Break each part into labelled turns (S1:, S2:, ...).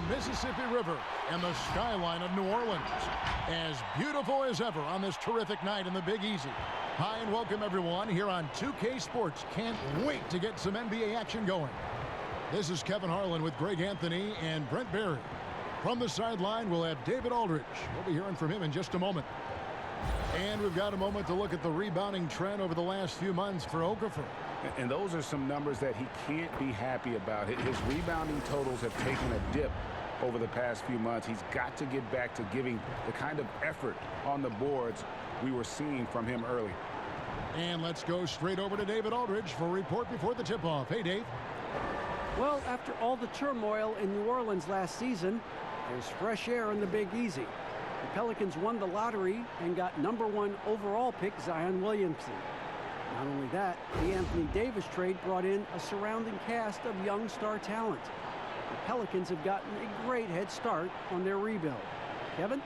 S1: the Mississippi River and the skyline of New Orleans. As beautiful as ever on this terrific night in the Big Easy. Hi and welcome everyone here on 2K Sports. Can't wait to get some NBA action going. This is Kevin Harlan with Greg Anthony and Brent Barry. From the sideline, we'll have David Aldridge. We'll be hearing from him in just a moment. And we've got a moment to look at the rebounding trend over the last few months for Okafor.
S2: And those are some numbers that he can't be happy about. His rebounding totals have taken a dip over the past few months. He's got to get back to giving the kind of effort on the boards we were seeing from him early.
S1: And let's go straight over to David Aldridge for a report before the tip-off. Hey, Dave.
S3: Well, after all the turmoil in New Orleans last season, there's fresh air in the Big Easy. The Pelicans won the lottery and got #1 overall pick Zion Williamson. Not only that, the Anthony Davis trade brought in a surrounding cast of young star talent. The Pelicans have gotten a great head start on their rebuild. Kevin?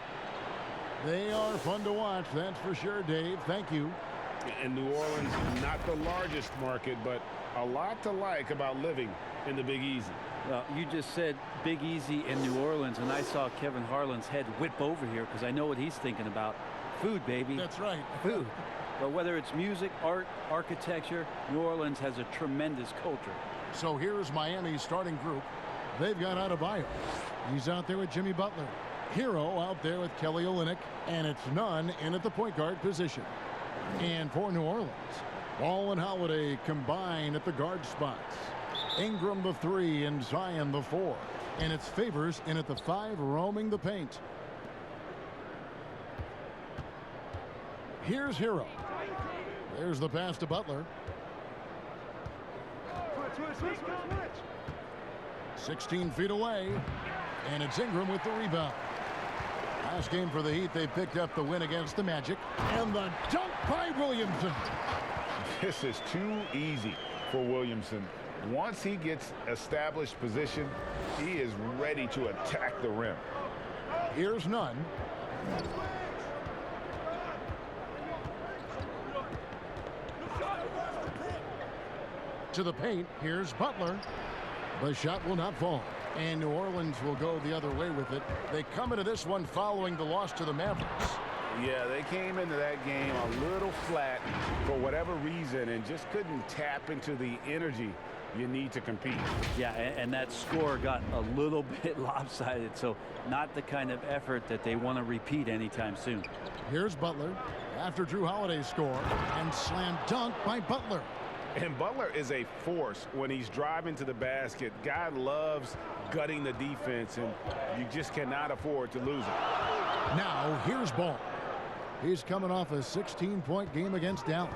S1: They are fun to watch, that's for sure, Dave. Thank you.
S2: And New Orleans, not the largest market, but a lot to like about living in the Big Easy.
S4: Well, you just said Big Easy in New Orleans, and I saw Kevin Harlan's head whip over here because I know what he's thinking about. Food, baby.
S1: That's right.
S4: Food. But whether it's music, art, architecture, New Orleans has a tremendous culture.
S1: So here's Miami's starting group. They've got Adebayo. He's out there with Jimmy Butler. Hero out there with Kelly Olynyk. And it's Nunn in at the point guard position. And for New Orleans, Ball and Holiday combine at the guard spots. Ingram the 3 and Zion the 4. And it's Favors in at the 5 roaming the paint. Here's Hero. There's the pass to Butler. 16 feet away. And it's Ingram with the rebound. Last game for the Heat, they picked up the win against the Magic. And the dunk by Williamson.
S2: This is too easy for Williamson. Once he gets established position, he is ready to attack the rim.
S1: Here's Nunn. To the paint, here's Butler. The shot will not fall. And New Orleans will go the other way with it. They come into this one following the loss to the Mavericks.
S2: Yeah, they came into that game a little flat for whatever reason and just couldn't tap into the energy you need to compete.
S4: Yeah, and that score got a little bit lopsided, so not the kind of effort that they want to repeat anytime soon.
S1: Here's Butler after Drew Holiday's score, and slam dunk by Butler.
S2: And Butler is a force when he's driving to the basket. Guy loves gutting the defense, and you just cannot afford to lose it.
S1: Now, here's Ball. He's coming off a 16-point game against Dallas.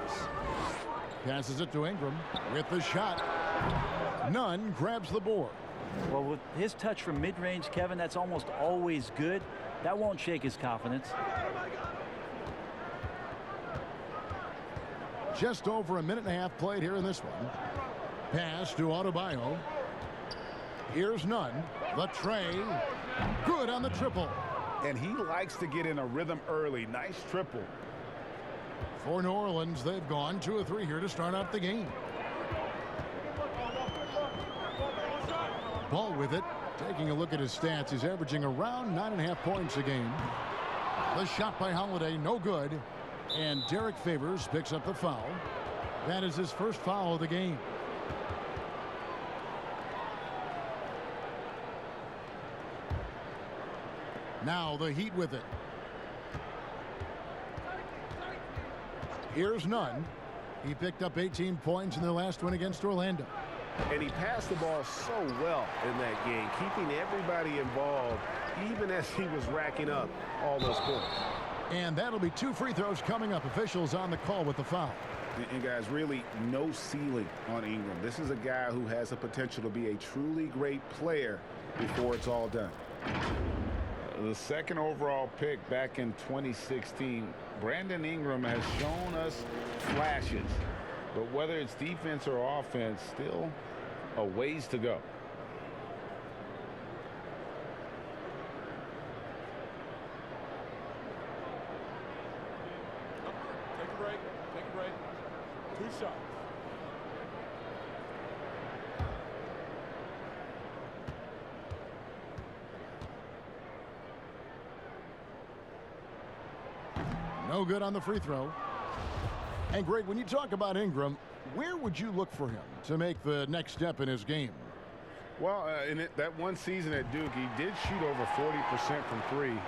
S1: Passes it to Ingram with the shot. Nunn grabs the board.
S4: Well, with his touch from mid-range, Kevin, that's almost always good. That won't shake his confidence.
S1: Just over a minute and a half played here in this one. Pass to Adebayo. Here's Nunn. The tray. Good on the triple.
S2: And he likes to get in a rhythm early. Nice triple.
S1: For New Orleans, they've gone 2 of 3 here to start out the game. Ball with it. Taking a look at his stats, he's averaging around 9.5 points a game. The shot by Holiday, no good. And Derek Favors picks up the foul. That is his first foul of the game. Now the Heat with it. Here's Nunn. He picked up 18 points in their last win against Orlando.
S2: And he passed the ball so well in that game, keeping everybody involved, even as he was racking up all those points.
S1: And that'll be 2 free throws coming up. Officials on the call with the foul.
S2: And guys, really no ceiling on Ingram. This is a guy who has the potential to be a truly great player before it's all done. The second overall pick back in 2016, Brandon Ingram has shown us flashes. But whether it's defense or offense, still a ways to go.
S5: Take a break. Take a break. 2 shots.
S1: No good on the free throw. And Greg, when you talk about Ingram, where would you look for him to make the next step in his game?
S2: Well, that one season at Duke, he did shoot over 40% from three.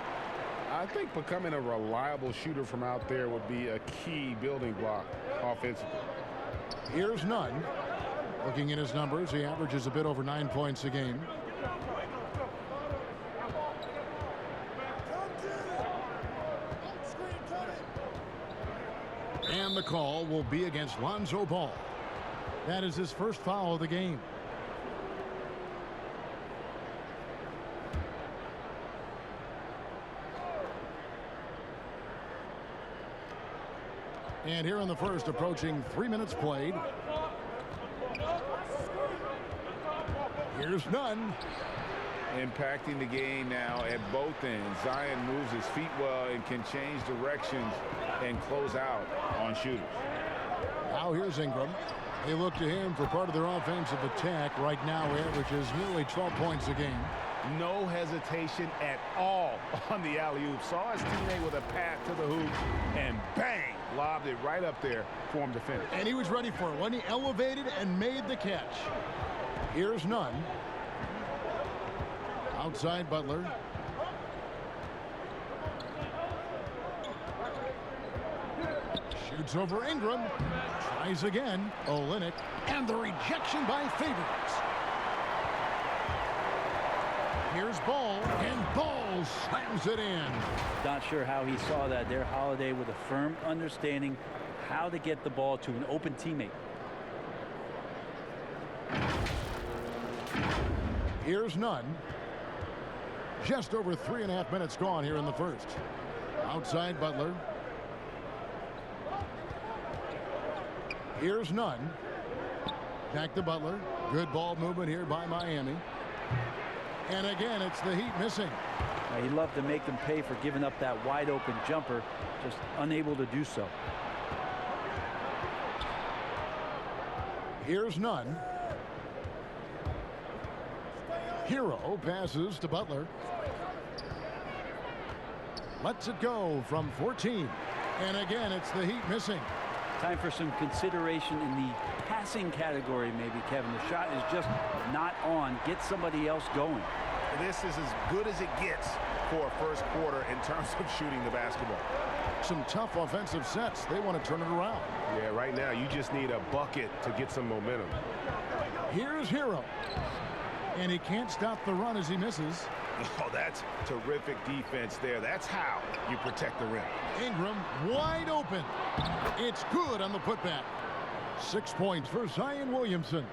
S2: I think becoming a reliable shooter from out there would be a key building block offensively.
S1: Here's Nunn. Looking at his numbers, he averages a bit over 9 points a game. And the call will be against Lonzo Ball. That is his first foul of the game. And here in the first, approaching 3 minutes played. Here's Nunn.
S2: Impacting the game now at both ends. Zion moves his feet well and can change directions and close out on shooters.
S1: Now here's Ingram. They look to him for part of their offensive attack. Right now, he averages nearly 12 points a game.
S2: No hesitation at all on the alley-oop. Saw his teammate with a pass to the hoop, and bang, lobbed it right up there for him to finish.
S1: And he was ready for it when he elevated and made the catch. Here's Nunn. Outside Butler. Shoots over Ingram. Tries again. Olynyk. And the rejection by Favors. Here's Ball. And Ball slams it in.
S4: Not sure how he saw that there. Holiday with a firm understanding how to get the ball to an open teammate.
S1: Here's Nunn. Just over 3.5 minutes gone here in the first. Outside Butler. Here's Nunn. Back to Butler. Good ball movement here by Miami. And again, it's the Heat missing.
S4: He loved to make them pay for giving up that wide open jumper, just unable to do so.
S1: Here's Nunn. Hero passes to Butler. Lets it go from 14. And again, it's the Heat missing.
S4: Time for some consideration in the passing category, maybe, Kevin. The shot is just not on. Get somebody else going.
S2: This is as good as it gets for a first quarter in terms of shooting the basketball.
S1: Some tough offensive sets. They want to turn it around.
S6: Yeah, right now you just need a bucket to get some momentum.
S1: Here's Hero. And he can't stop the run as he misses.
S2: Oh, that's terrific defense there. That's how you protect the rim.
S1: Ingram wide open. It's good on the putback. 6 points for Zion Williamson.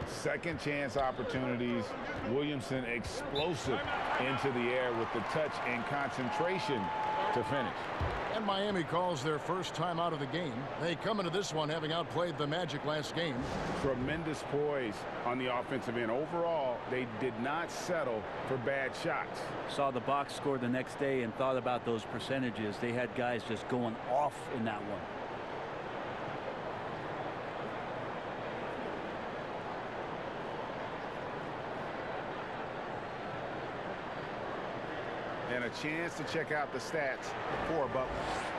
S2: Second chance opportunities. Williamson explosive into the air with the touch and concentration to finish.
S1: And Miami calls their first time out of the game. They come into this one having outplayed the Magic last game.
S2: Tremendous poise on the offensive end. Overall, they did not settle for bad shots.
S4: Saw the box score the next day and thought about those percentages. They had guys just going off in that one.
S2: And a chance to check out the stats for Butler.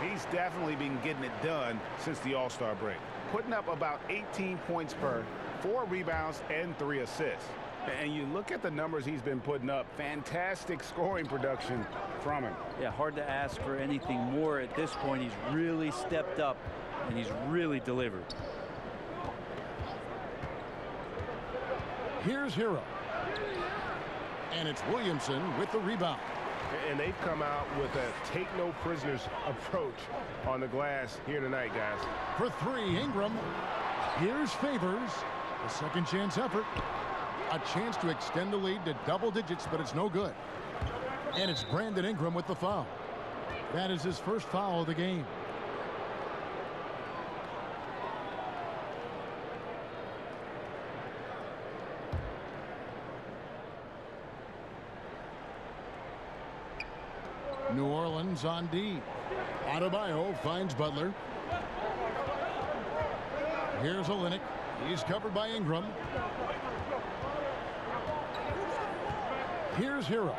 S2: He's definitely been getting it done since the All-Star break. Putting up about 18 points per, 4 rebounds, and 3 assists. And you look at the numbers he's been putting up, fantastic scoring production from him.
S4: Yeah, hard to ask for anything more at this point. He's really stepped up, and he's really delivered.
S1: Here's Hero. And it's Williamson with the rebound.
S6: And they've come out with a take-no-prisoners approach on the glass here tonight, guys.
S1: For 3, Ingram. Here's Favors. A second chance effort. A chance to extend the lead to double digits, but it's no good. And it's Brandon Ingram with the foul. That is his first foul of the game. New Orleans on D. Adebayo finds Butler. Here's Olynyk. He's covered by Ingram. Here's Hero.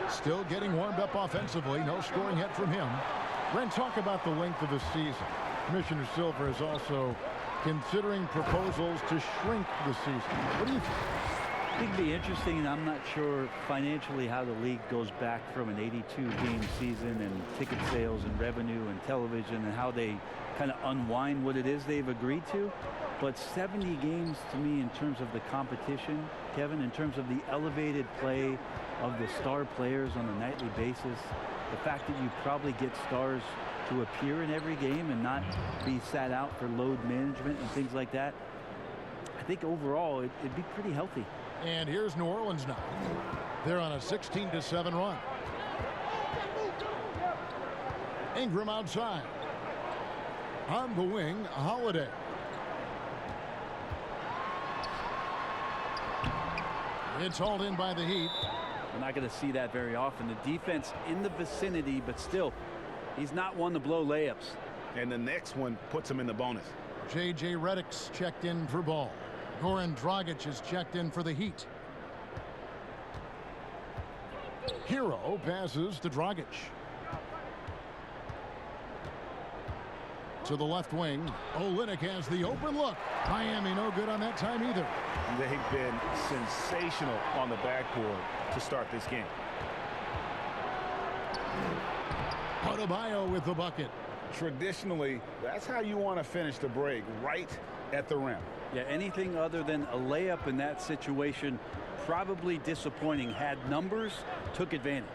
S1: Still getting warmed up offensively. No scoring yet from him. Brent, talk about the length of the season. Commissioner Silver is also considering proposals to shrink the season. What do you think?
S4: I think it'd be interesting, and I'm not sure financially how the league goes back from an 82-game season and ticket sales and revenue and television and how they kind of unwind what it is they've agreed to. But 70 games to me in terms of the competition, Kevin, in terms of the elevated play of the star players on a nightly basis, the fact that you probably get stars to appear in every game and not be sat out for load management and things like that, I think overall it'd be pretty healthy.
S1: And here's New Orleans now. They're on a 16-7 run. Ingram outside. On the wing, Holiday. It's hauled in by the Heat.
S4: We're not going to see that very often. The defense in the vicinity, but still, he's not one to blow layups.
S2: And the next one puts him in the bonus.
S1: J.J. Redick's checked in for ball. Goran Dragic is checked in for the Heat. Hero passes to Dragic. To the left wing. Olynyk has the open look. Miami no good on that time either.
S2: They've been sensational on the backboard to start this game.
S1: Adebayo with the bucket.
S2: Traditionally, that's how you want to finish the break, right at the rim.
S4: Yeah, anything other than a layup in that situation, probably disappointing. Had numbers, took advantage.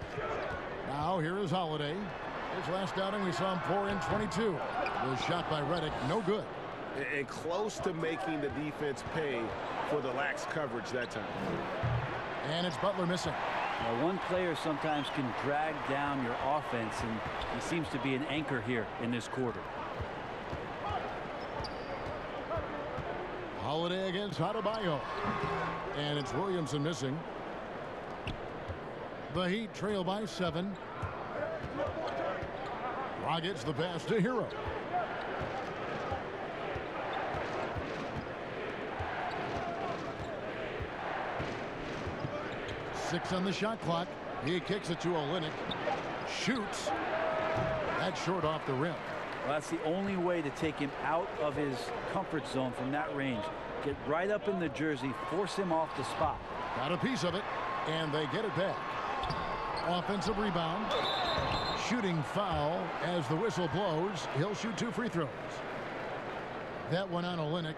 S1: Now here is Holiday. His last outing we saw him pour in 22. Was shot by Redick, no good.
S2: And close to making the defense pay for the lax coverage that time.
S1: And it's Butler missing.
S4: Now, one player sometimes can drag down your offense, and he seems to be an anchor here in this quarter.
S1: Holiday against Adebayo. And it's Williamson missing. The Heat trail by 7. Dragic the pass to Hero. Six on the shot clock. He kicks it to Olynyk. Shoots. That's short off the rim.
S4: Well, that's the only way to take him out of his comfort zone from that range. Get right up in the jersey, force him off the spot.
S1: Got a piece of it, and they get it back. Offensive rebound. Shooting foul as the whistle blows. He'll shoot 2 free throws. That one on Olynyk.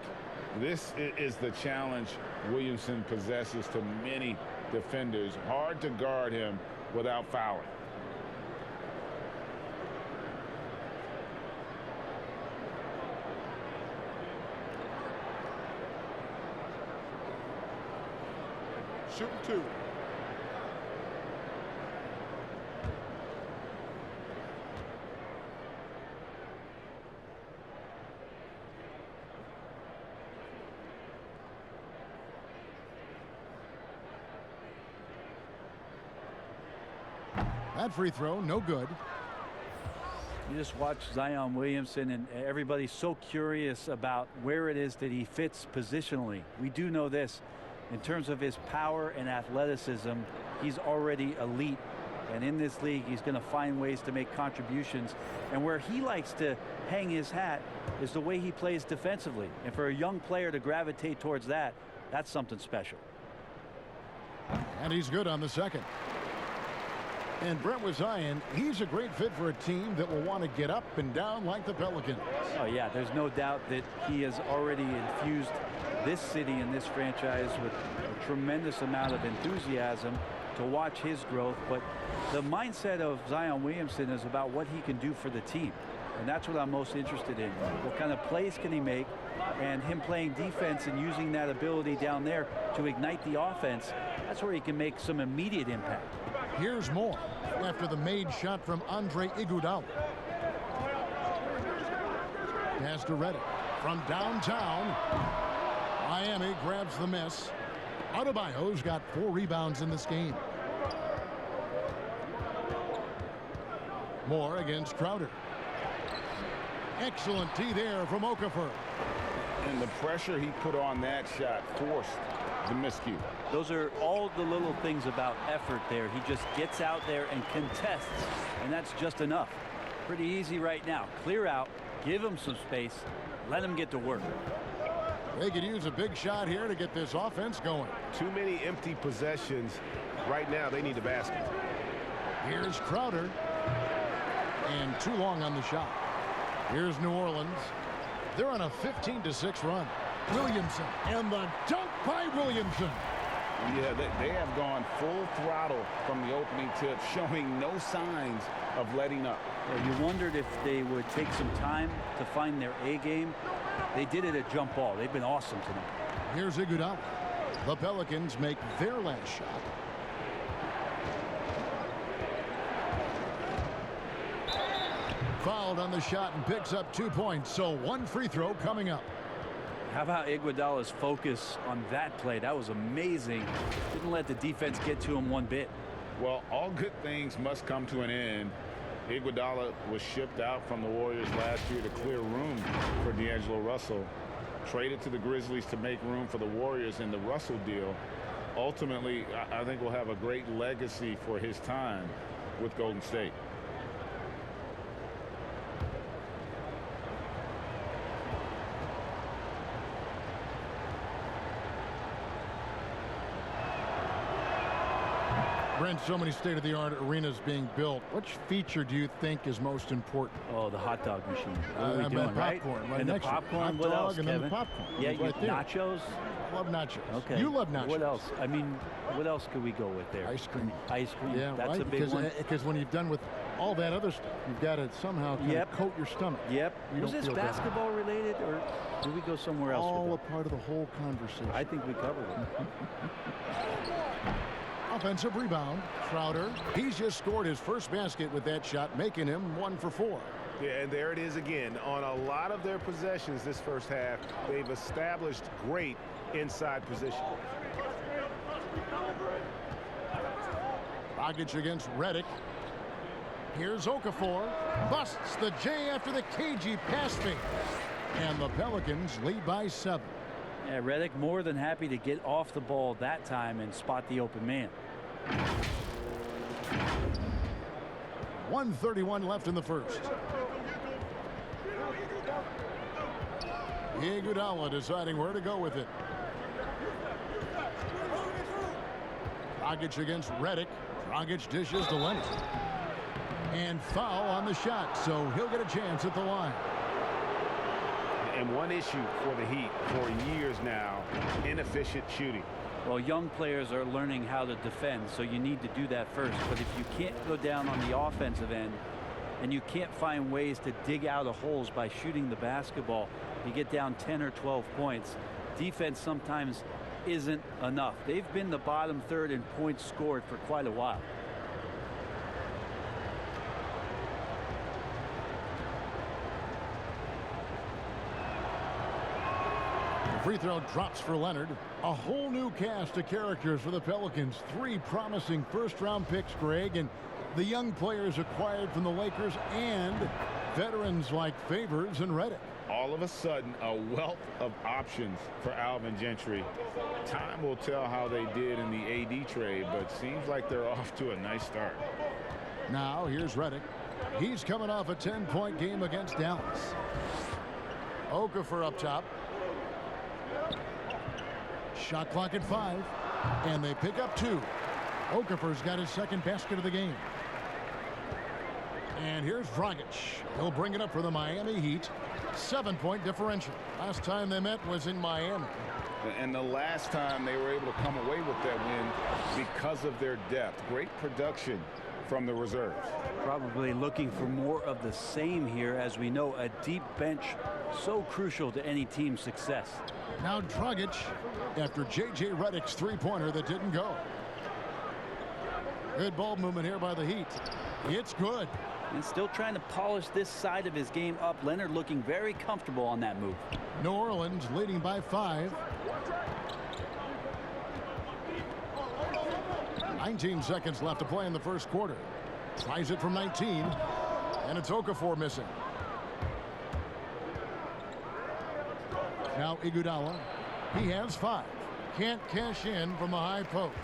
S2: This is the challenge Williamson possesses to many defenders. Hard to guard him without fouling.
S5: Shooting 2.
S1: That free throw, no good.
S4: You just watch Zion Williamson, and everybody's so curious about where it is that he fits positionally. We do know this. In terms of his power and athleticism, he's already elite. And in this league, he's going to find ways to make contributions. And where he likes to hang his hat is the way he plays defensively. And for a young player to gravitate towards that, that's something special.
S1: And he's good on the second. And Brent with Zion, he's a great fit for a team that will want to get up and down like the Pelicans.
S4: Oh, yeah, there's no doubt that he has already infused this city and this franchise with a tremendous amount of enthusiasm to watch his growth. But the mindset of Zion Williamson is about what he can do for the team. And that's what I'm most interested in. What kind of plays can he make? And him playing defense and using that ability down there to ignite the offense, that's where he can make some immediate impact.
S1: Here's more after the made shot from Andre Iguodala. Pass to Redick from downtown. Miami grabs the miss. Adebayo's got 4 rebounds in this game. Moore against Crowder. Excellent D there from Okafor.
S2: And the pressure he put on that shot forced the miscue.
S4: Those are all the little things about effort there. He just gets out there and contests, and that's just enough. Pretty easy right now. Clear out, give them some space, let them get to work.
S1: They could use a big shot here to get this offense going.
S6: Too many empty possessions. Right now, they need a basket.
S1: Here's Crowder. And too long on the shot. Here's New Orleans. They're on a 15-6 run. Williamson. And the dunk by Williamson.
S2: Yeah, they have gone full throttle from the opening tip, showing no signs of letting up.
S4: You wondered if they would take some time to find their A game. They did it at jump ball. They've been awesome tonight.
S1: Here's Iguodala. The Pelicans make their last shot. Fouled on the shot and picks up 2 points. So one free throw coming up.
S4: How about Iguodala's focus on that play? That was amazing. Didn't let the defense get to him one bit.
S2: Well, all good things must come to an end. Iguodala was shipped out from the Warriors last year to clear room for D'Angelo Russell. Traded to the Grizzlies to make room for the Warriors in the Russell deal. Ultimately, I think we'll have a great legacy for his time with Golden State.
S1: Brent, so many state-of-the-art arenas being built. Which feature do you think is most important?
S4: Oh, the hot dog machine. What are we
S1: and
S4: doing, right?
S1: popcorn, right
S4: And the
S1: next to it.
S4: popcorn.
S1: Hot
S4: What
S1: dog
S4: else,
S1: and
S4: Kevin?
S1: then the popcorn.
S4: Yeah,
S1: It's right there.
S4: nachos.
S1: I love nachos.
S4: Okay.
S1: You love nachos.
S4: What else? I mean, what else could we go with there?
S1: Ice cream.
S4: Ice cream.
S1: Yeah,
S4: That's
S1: right?
S4: a big one.
S1: Because when you've done with all that other stuff, you've got to somehow kind of coat your stomach.
S4: Yep.
S1: You
S4: Was
S1: don't
S4: this
S1: feel bad.
S4: basketball related, or did we go somewhere else?
S1: All a
S4: with
S1: part of the whole conversation.
S4: that? I think we covered it.
S1: Offensive rebound. Crowder. He's just scored his first basket with that shot, making him 1 for 4.
S6: Yeah, and there it is again. On a lot of their possessions this first half, they've established great inside position.
S1: Dragic against Redick. Here's Okafor. Busts the J after the cagey pass fake. And the Pelicans lead by 7.
S4: Yeah, Redick more than happy to get off the ball that time and spot the open man.
S1: 1:31 left in the first. Iguodala deciding where to go with it. Dragic against Redick. Dragic dishes to Leonard. And foul on the shot, so he'll get a chance at the line.
S2: And one issue for the Heat for years now, inefficient shooting.
S4: Well, young players are learning how to defend, so you need to do that first. But if you can't go down on the offensive end and you can't find ways to dig out of holes by shooting the basketball, you get down 10 or 12 points. Defense sometimes isn't enough. They've been the bottom third in points scored for quite a while.
S1: Free throw drops for Leonard. A whole new cast of characters for the Pelicans. 3 promising first-round picks, Greg, and the young players acquired from the Lakers and veterans like Favors and Redick.
S2: All of a sudden, a wealth of options for Alvin Gentry. Time will tell how they did in the AD trade, but seems like they're off to a nice start.
S1: Now, here's Redick. He's coming off a 10-point game against Dallas. Okafor up top. Shot clock at 5, and they pick up 2. Okafor's got his second basket of the game. And here's Dragic. He'll bring it up for the Miami Heat. 7-point differential. Last time they met was in Miami.
S2: And the last time they were able to come away with that win because of their depth. Great production from the reserves.
S4: Probably looking for more of the same here. As we know, a deep bench so crucial to any team's success.
S1: Now Dragic after J.J. Redick's three-pointer that didn't go. Good ball movement here by the Heat. It's good.
S4: And still trying to polish this side of his game up. Leonard looking very comfortable on that move.
S1: New Orleans leading by 5. 19 seconds left to play in the first quarter. Tries it from 19. And it's Okafor missing. Now Iguodala. He has 5. Can't cash in from the high post.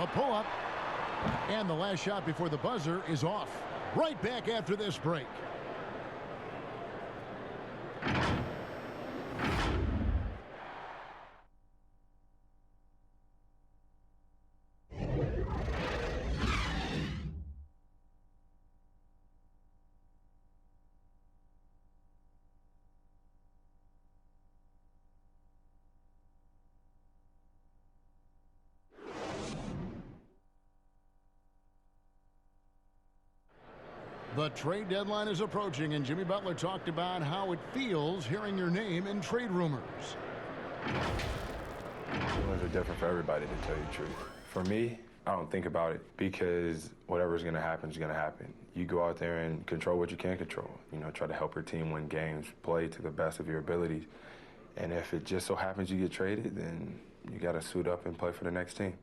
S1: A pull-up. And the last shot before the buzzer is off. Right back after this break. The trade deadline is approaching, and Jimmy Butler talked about how it feels hearing your name in trade rumors.
S7: Feelings are different for everybody, to tell you the truth. For me, I don't think about it because whatever's going to happen is going to happen. You go out there and control what you can control. You know, try to help your team win games, play to the best of your abilities. And if it just so happens you get traded, then you got to suit up and play for the next team.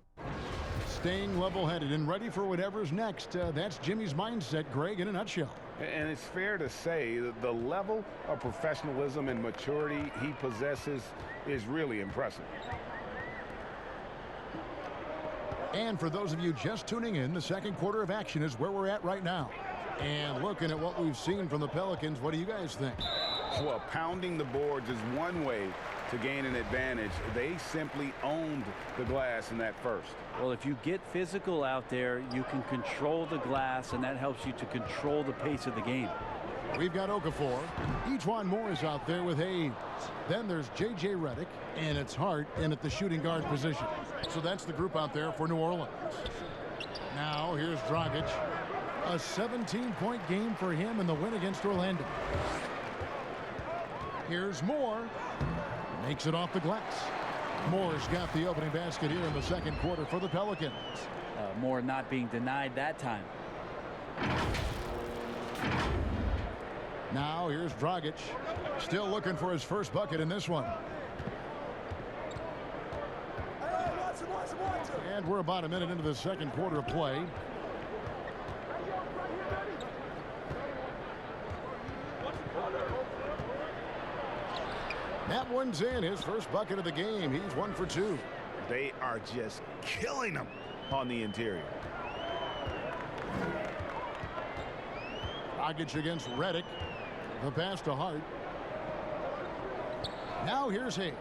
S1: Staying level-headed and ready for whatever's next. That's Jimmy's mindset, Greg, in a nutshell.
S2: And it's fair to say that the level of professionalism and maturity he possesses is really impressive.
S1: And for those of you just tuning in, the second quarter of action is where we're at right now. And looking at what we've seen from the Pelicans, what do you guys think?
S2: Well, pounding the boards is one way to gain an advantage. They simply owned the glass in that first.
S4: Well, if you get physical out there, you can control the glass, and that helps you to control the pace of the game.
S1: We've got Okafor. Ejuan Moore is out there with Hayes. Then there's J.J. Redick, and it's Hart in at the shooting guard position. So that's the group out there for New Orleans. Now here's Dragic. A 17-point game for him in the win against Orlando. Here's Moore. Makes it off the glass. Moore's got the opening basket here in the second quarter for the Pelicans.
S4: Moore not being denied that time.
S1: Now here's Dragic. Still looking for his first bucket in this one. And we're about a minute into the second quarter of play. That one's in. His first bucket of the game. He's 1 for 2.
S2: They are just killing them on the interior.
S1: Dragic against Redick. The pass to Hart. Now here's Hayes.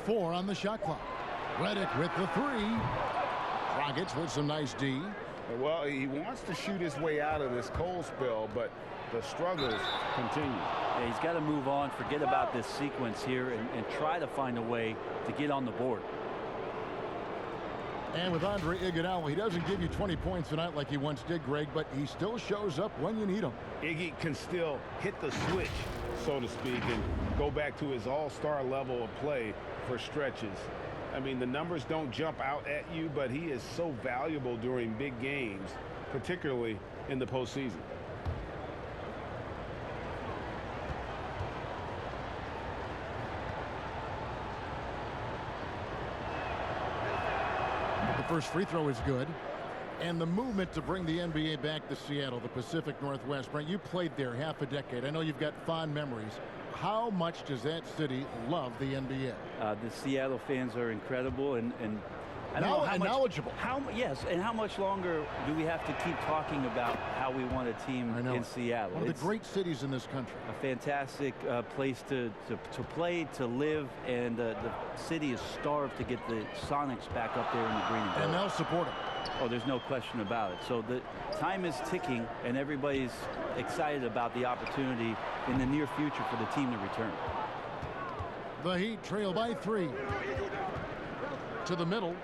S1: Four on the shot clock. Redick with the three. Dragic with some nice D.
S2: Well, he wants to shoot his way out of this cold spell, but the struggles continue.
S4: Yeah, he's got to move on, forget about this sequence here, and try to find a way to get on the board.
S1: And with Andre Iguodala, he doesn't give you 20 points tonight like he once did, Greg, but he still shows up when you need him.
S2: Iggy can still hit the switch, so to speak, and go back to his all-star level of play for stretches. I mean, the numbers don't jump out at you, but he is so valuable during big games, particularly in the postseason.
S1: The first free throw is good. And the movement to bring the NBA back to Seattle, the Pacific Northwest. Brent, you played there half a decade. I know you've got fond memories. How much does that city love the NBA?
S4: The Seattle fans are incredible, and I don't know how much,
S1: knowledgeable.
S4: Yes, and how much longer do we have to keep talking about how we want a team in Seattle?
S1: One of the great cities in this country.
S4: A fantastic place to play, to live, and the city is starved to get the Sonics back up there in the green and gold.
S1: And they'll support them.
S4: Oh, there's no question about it. So the time is ticking, and everybody's excited about the opportunity in the near future for the team to return.
S1: The Heat trail by 3. To the middle.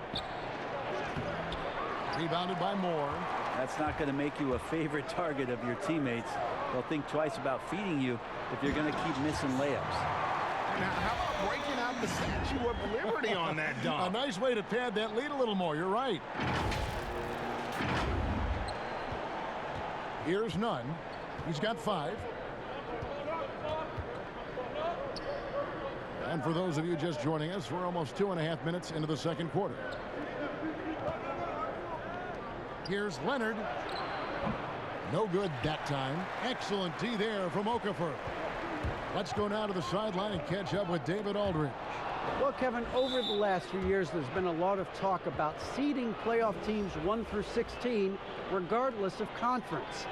S1: Rebounded by Moore.
S4: That's not going to make you a favorite target of your teammates. They'll think twice about feeding you if you're going to keep missing layups.
S2: Now, how about breaking out the Statue of Liberty on that dunk?
S1: A nice way to pad that lead a little more. You're right. Here's Nunn. He's got 5. And for those of you just joining us, we're almost 2.5 minutes into the second quarter. Here's Leonard. No good that time. Excellent D there from Okafor. Let's go now to the sideline and catch up with David Aldridge.
S3: Well, Kevin, over the last few years, there's been a lot of talk about seeding playoff teams 1 through 16, regardless of conference.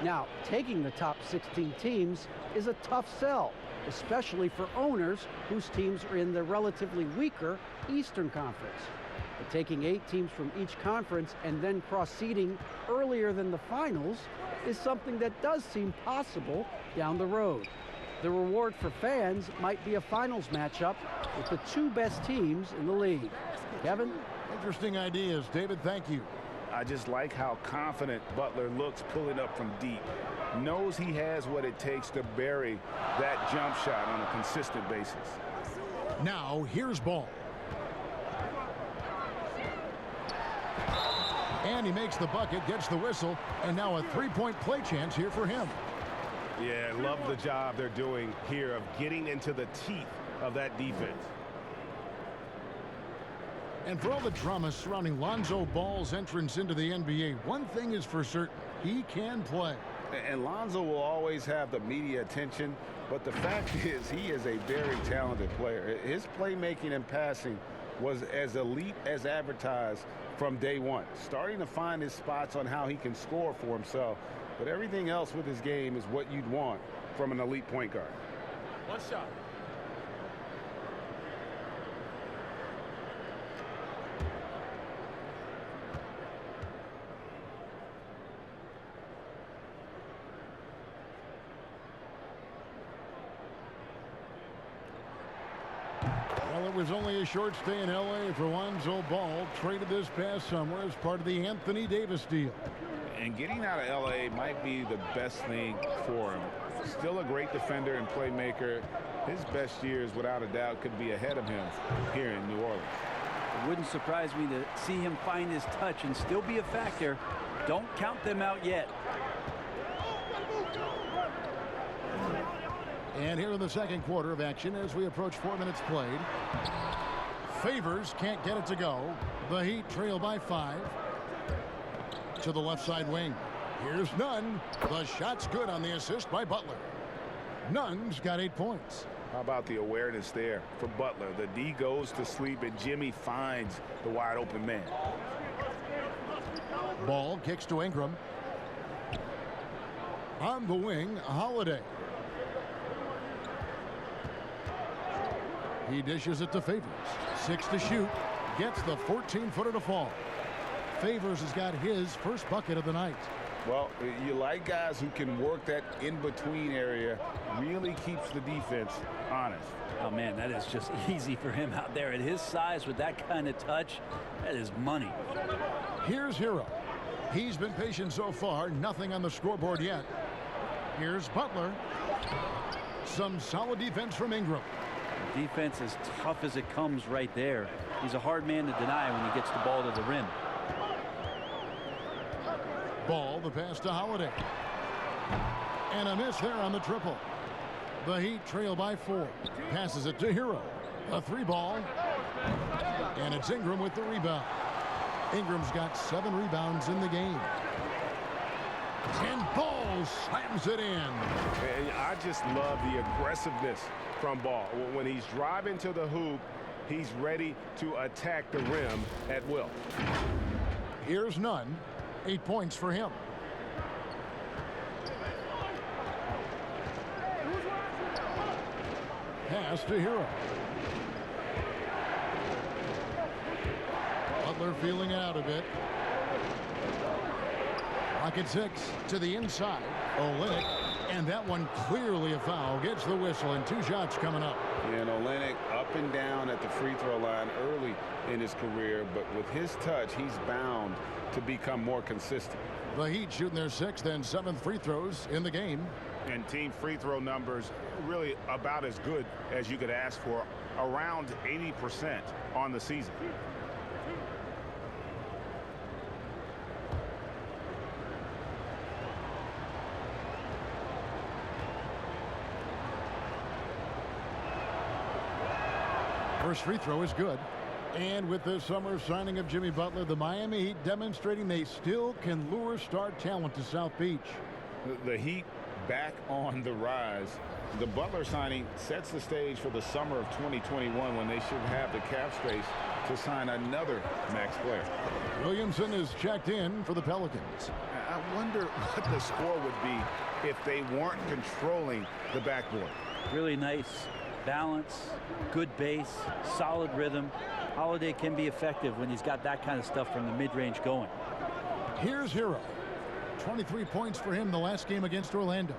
S3: Now, taking the top 16 teams is a tough sell, especially for owners whose teams are in the relatively weaker Eastern Conference. But taking 8 teams from each conference and then cross-seeding earlier than the finals is something that does seem possible down the road. The reward for fans might be a finals matchup with the 2 best teams in the league. Kevin?
S1: Interesting ideas, David. Thank you.
S2: I just like how confident Butler looks pulling up from deep. Knows he has what it takes to bury that jump shot on a consistent basis.
S1: Now, here's Ball. And he makes the bucket, gets the whistle, and now a three-point play chance here for him.
S6: Yeah, I love the job they're doing here of getting into the teeth of that defense.
S1: And for all the drama surrounding Lonzo Ball's entrance into the NBA, one thing is for certain: he can play.
S2: And Lonzo will always have the media attention, but the fact is he is a very talented player. His playmaking and passing was as elite as advertised from day one, starting to find his spots on how he can score for himself. But everything else with his game is what you'd want from an elite point guard.
S5: One shot.
S1: Well, it was only a short stay in L.A. for Lonzo Ball, traded this past summer as part of the Anthony Davis deal.
S2: And getting out of L.A. might be the best thing for him. Still a great defender and playmaker. His best years, without a doubt, could be ahead of him here in New Orleans.
S4: It wouldn't surprise me to see him find his touch and still be a factor. Don't count them out yet.
S1: And here in the second quarter of action as we approach 4 minutes played. Favors can't get it to go. The Heat trail by 5. To the left side wing. Here's Nunn. The shot's good on the assist by Butler. Nunn's got 8 points.
S2: How about the awareness there for Butler? The D goes to sleep and Jimmy finds the wide open man.
S1: Ball kicks to Ingram. On the wing, Holiday. He dishes it to Favors. 6 to shoot. Gets the 14-footer to fall. Favors has got his first bucket of the night.
S2: Well, you like guys who can work that in-between area, really keeps the defense honest.
S4: Oh, man, that is just easy for him out there. At his size with that kind of touch, that is money.
S1: Here's Hero. He's been patient so far. Nothing on the scoreboard yet. Here's Butler. Some solid defense from Ingram.
S4: Defense as tough as it comes right there. He's a hard man to deny when he gets the ball to the rim.
S1: Ball, the pass to Holiday. And a miss there on the triple. The Heat trail by 4. Passes it to Hero. A 3-ball. And it's Ingram with the rebound. Ingram's got 7 rebounds in the game. And Ball slams it in.
S6: And I just love the aggressiveness from Ball. When he's driving to the hoop, he's ready to attack the rim at will.
S1: Here's Nunn. 8 points for him. Pass to Hero. Butler feeling it out a bit. Rocket 6 to the inside. Olynyk, and that one clearly a foul. Gets the whistle, and 2 shots coming up.
S2: And Olynyk up and down at the free throw line early in his career, but with his touch, he's bound to become more consistent.
S1: The Heat shooting their 6th and 7th free throws in the game.
S6: And team free throw numbers really about as good as you could ask for, around 80% on the season.
S1: First free throw is good. And with the summer signing of Jimmy Butler, the Miami Heat demonstrating they still can lure star talent to South Beach.
S6: The Heat
S2: back on the rise. The Butler signing sets the stage for the summer of 2021 when they should have the cap space to sign another max player.
S1: Williamson is checked in for the Pelicans.
S2: I wonder what the score would be if they weren't controlling the backboard.
S4: Really nice balance, good base, solid rhythm. Holiday can be effective when he's got that kind of stuff from the mid-range going.
S1: Here's Hero. 23 points for him the last game against Orlando.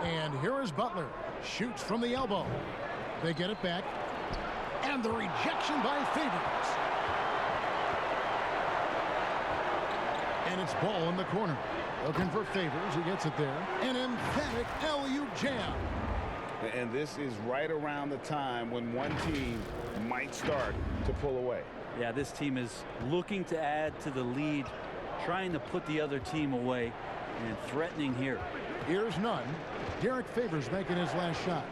S1: And here is Butler. Shoots from the elbow. They get it back. And the rejection by Favors. And it's Ball in the corner. Looking for Favors. He gets it there. An emphatic alley-oop jam.
S2: And this is right around the time when one team might start to pull away.
S4: Yeah, this team is looking to add to the lead, trying to put the other team away, and threatening here.
S1: Here's none. Derek Favors making his last shot.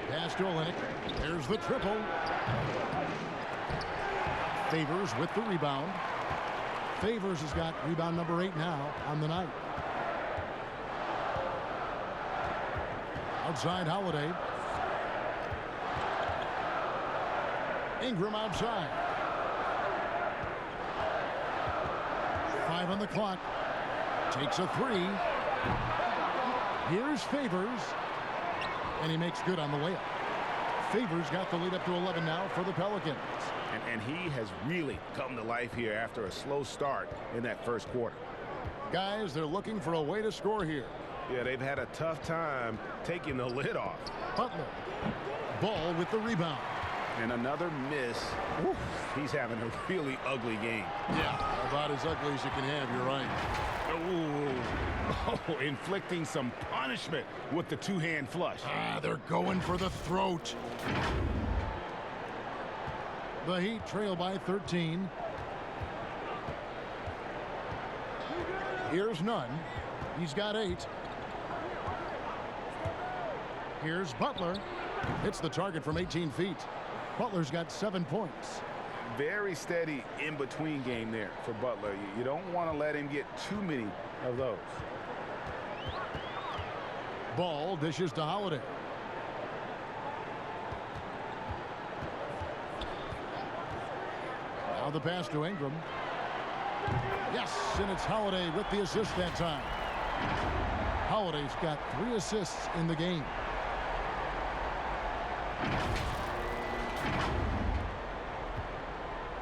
S1: Pass to Olynyk. There's the triple. Favors with the rebound. Favors has got rebound number 8 now on the night. Outside Holiday. Ingram outside. 5 on the clock. Takes a 3. Here's Favors. And he makes good on the layup. Favors got the lead up to 11 now for the Pelicans.
S2: And he has really come to life here after a slow start in that first quarter.
S1: Guys, they're looking for a way to score here.
S6: Yeah, they've had a tough time taking the lid off.
S1: Butler. Ball with the rebound.
S2: And another miss. Woo, he's having a really ugly game.
S1: Yeah, about as ugly as you can have, you're right.
S2: Oh, inflicting some punishment with the two-hand flush.
S1: They're going for the throat. The Heat trail by 13. Here's none. He's got 8. Here's Butler. Hits the target from 18 feet. Butler's got 7 points.
S2: Very steady in-between game there for Butler. You don't want to let him get too many of those.
S1: Ball dishes to Holiday. Now the pass to Ingram. Yes, and it's Holiday with the assist that time. Holiday's got 3 assists in the game.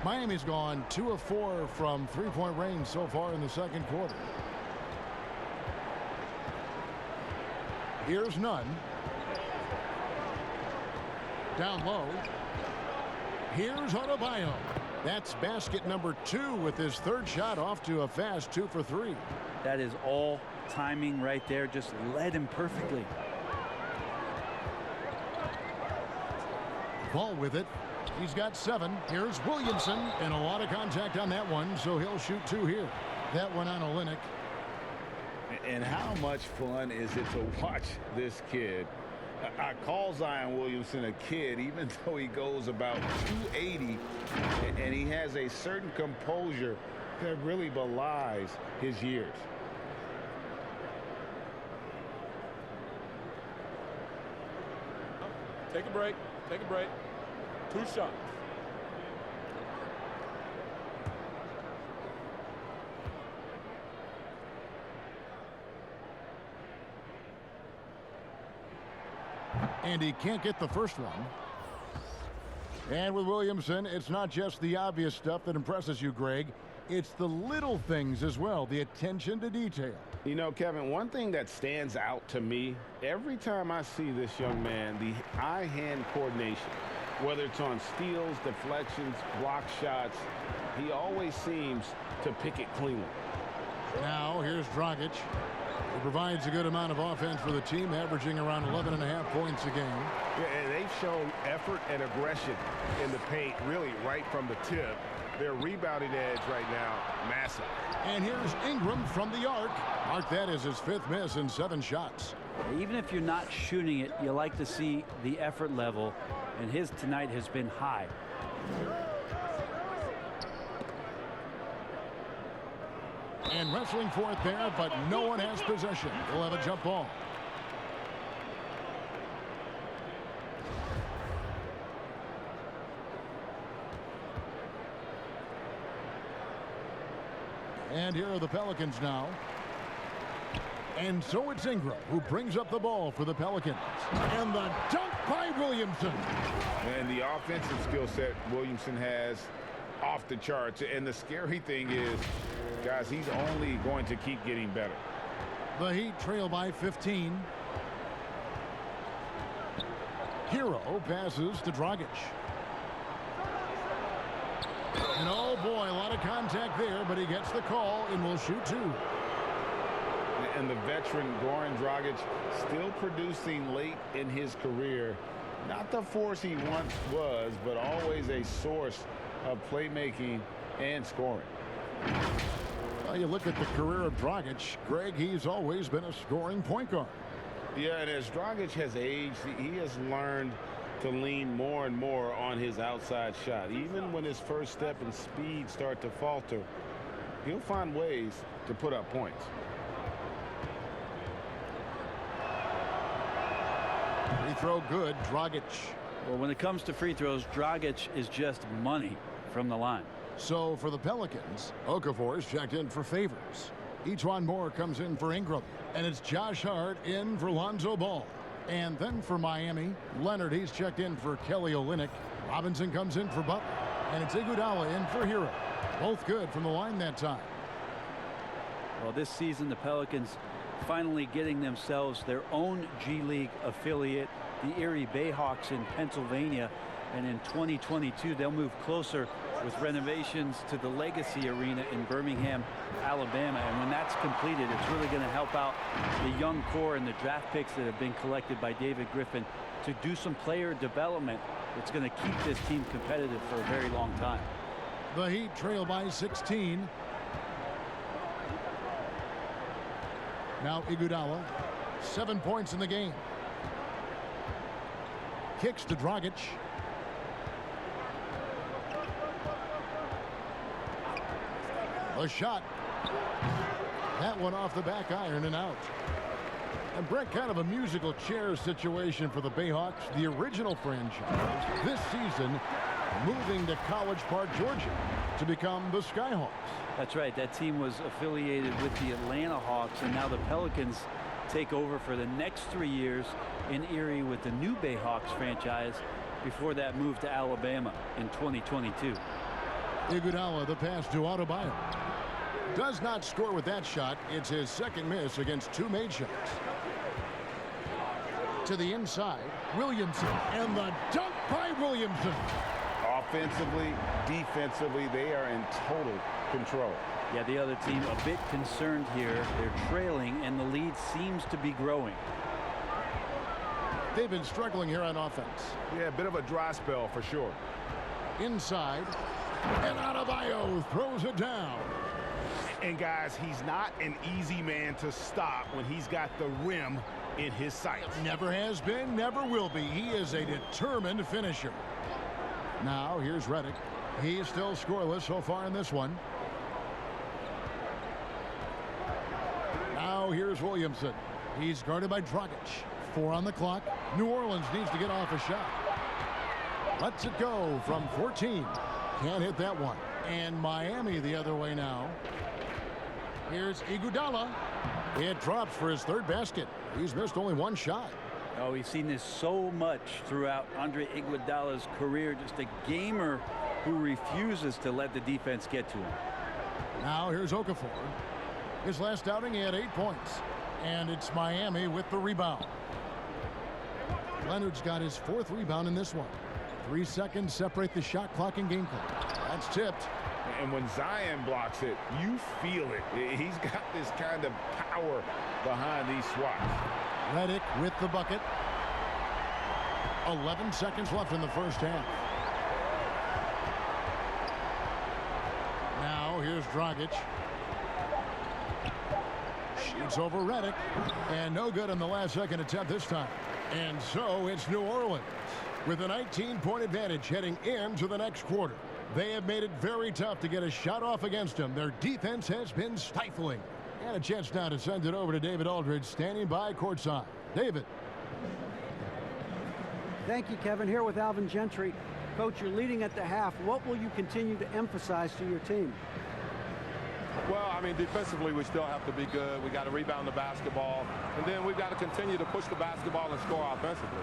S1: Miami's gone 2 of 4 from three-point range so far in the second quarter. Here's none. Down low. Here's Adebayo. That's basket number 2 with his 3rd shot off to a fast 2 for 3.
S4: That is all timing right there. Just led him perfectly.
S1: Ball with it. He's got 7. Here's Williamson, and a lot of contact on that one, so he'll shoot 2 here. That one on Olynyk.
S2: And how much fun is it to watch this kid? I call Zion Williamson a kid, even though he goes about 280, and he has a certain composure that really belies his years.
S5: Take a break. Take a break. 2 shots.
S1: And he can't get the first one. And with Williamson, it's not just the obvious stuff that impresses you, Greg. It's the little things as well, the attention to detail.
S2: You know, Kevin, one thing that stands out to me, every time I see this young man, the eye-hand coordination, whether it's on steals, deflections, block shots, he always seems to pick it cleanly.
S1: Now, here's Dragic. He provides a good amount of offense for the team, averaging around 11.5 points a game.
S6: Yeah, and they've shown effort and aggression in the paint, really right from the tip. Their rebounding edge right now, massive.
S1: And here's Ingram from the arc. Mark that as his 5th miss in 7 shots.
S4: Even if you're not shooting it, you like to see the effort level, and his tonight has been high.
S1: And wrestling for it there, but no one has possession. They'll have a jump ball. And here are the Pelicans now. And so it's Ingram who brings up the ball for the Pelicans. And the dunk by Williamson.
S2: And the offensive skill set Williamson has off the charts. And the scary thing is, guys, he's only going to keep getting better.
S1: The Heat trail by 15. Hero passes to Dragic. And oh boy, a lot of contact there, but he gets the call and will shoot two.
S2: And the veteran Goran Dragic still producing late in his career. Not the force he once was, but always a source of playmaking and scoring.
S1: Well, you look at the career of Dragic, Greg, he's always been a scoring point guard.
S2: Yeah, and as Dragic has aged, he has learned to lean more and more on his outside shot. Even when his first step and speed start to falter, he'll find ways to put up points.
S1: Free throw good, Dragic.
S4: Well, when it comes to free throws, Dragic is just money from the line.
S1: So for the Pelicans, Okafor is checked in for Favors. Each more comes in for Ingram. And it's Josh Hart in for Lonzo Ball. And then for Miami, Leonard, he's checked in for Kelly Olynyk. Robinson comes in for Butler. And it's Iguodala in for Hero. Both good from the line that time.
S4: Well, this season, the Pelicans finally getting themselves their own G League affiliate, the Erie Bayhawks in Pennsylvania. And in 2022, they'll move closer with renovations to the Legacy Arena in Birmingham, Alabama. And when that's completed, it's really going to help out the young core and the draft picks that have been collected by David Griffin to do some player development that's going to keep this team competitive for a very long time.
S1: The Heat trail by 16. Now Iguodala, 7 points in the game. Kicks to Dragic. A shot. That one off the back iron and out. And Brett, kind of a musical chairs situation for the Bayhawks, the original franchise. This season, moving to College Park, Georgia, to become the Skyhawks.
S4: That's right. That team was affiliated with the Atlanta Hawks, and now the Pelicans take over for the next 3 years in Erie with the new Bayhawks franchise before that move to Alabama in 2022.
S1: Iguodala, the pass to Adebayo. Does not score with that shot. It's his second miss against two made shots. To the inside, Williamson, and the dunk by Williamson.
S2: Offensively, defensively, they are in total control.
S4: Yeah, the other team a bit concerned here. They're trailing, and the lead seems to be growing.
S1: They've been struggling here on offense.
S6: Yeah, a bit of a dry spell for sure.
S1: Inside, and Adebayo throws it down.
S6: And guys, he's not an easy man to stop when he's got the rim in his sights.
S1: Never has been, never will be. He is a determined finisher. Now here's Redick. He's still scoreless so far in this one. Now here's Williamson. He's guarded by Dragic. 4 on the clock. New Orleans needs to get off a shot. Lets it go from 14. Can't hit that one. And Miami the other way now. Here's Iguodala. It drops for his third basket. He's missed only one shot.
S4: Oh, we've seen this so much throughout Andre Iguodala's career. Just a gamer who refuses to let the defense get to him.
S1: Now here's Okafor. His last outing, he had 8 points. And it's Miami with the rebound. Leonard's got his 4th rebound in this one. 3 seconds separate the shot clock and game clock. That's tipped.
S2: And when Zion blocks it, you feel it. He's got this kind of power behind these swats.
S1: Redick with the bucket. 11 seconds left in the first half. Now here's Dragic. Shoots over Redick. And no good on the last second attempt this time. And so it's New Orleans with a 19-point advantage heading into the next quarter. They have made it very tough to get a shot off against them. Their defense has been stifling. And a chance now to send it over to David Aldridge, standing by courtside. David.
S3: Thank you, Kevin. Here with Alvin Gentry. Coach, you're leading at the half. What will you continue to emphasize to your team?
S5: Well, I mean, defensively, we still have to be good. We got to rebound the basketball. And then we've got to continue to push the basketball and score offensively.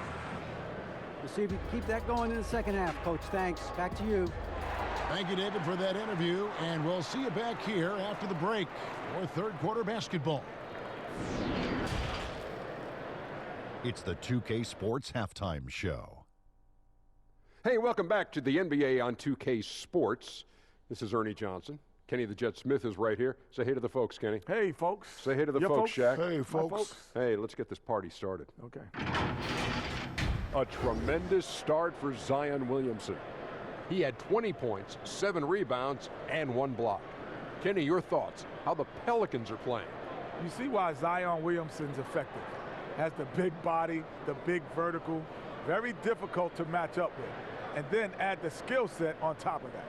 S3: We'll see if you can keep that going in the second half, Coach. Thanks. Back to you.
S1: Thank you, David, for that interview. And we'll see you back here after the break for third quarter basketball.
S8: It's the 2K Sports Halftime Show.
S9: Hey, welcome back to the NBA on 2K Sports. This is Ernie Johnson. Kenny the Jet Smith is right here. Say hey to the folks, Kenny.
S5: Hey, folks.
S9: Say hey to the folks, Shaq.
S2: Hey, folks.
S9: Hey, let's get this party started.
S5: Okay.
S9: A tremendous start for Zion Williamson. He had 20 points, 7 rebounds, and 1 block. Kenny, your thoughts? How the Pelicans are playing?
S10: You see why Zion Williamson's effective. Has the big body, the big vertical, very difficult to match up with. And then add the skill set on top of that.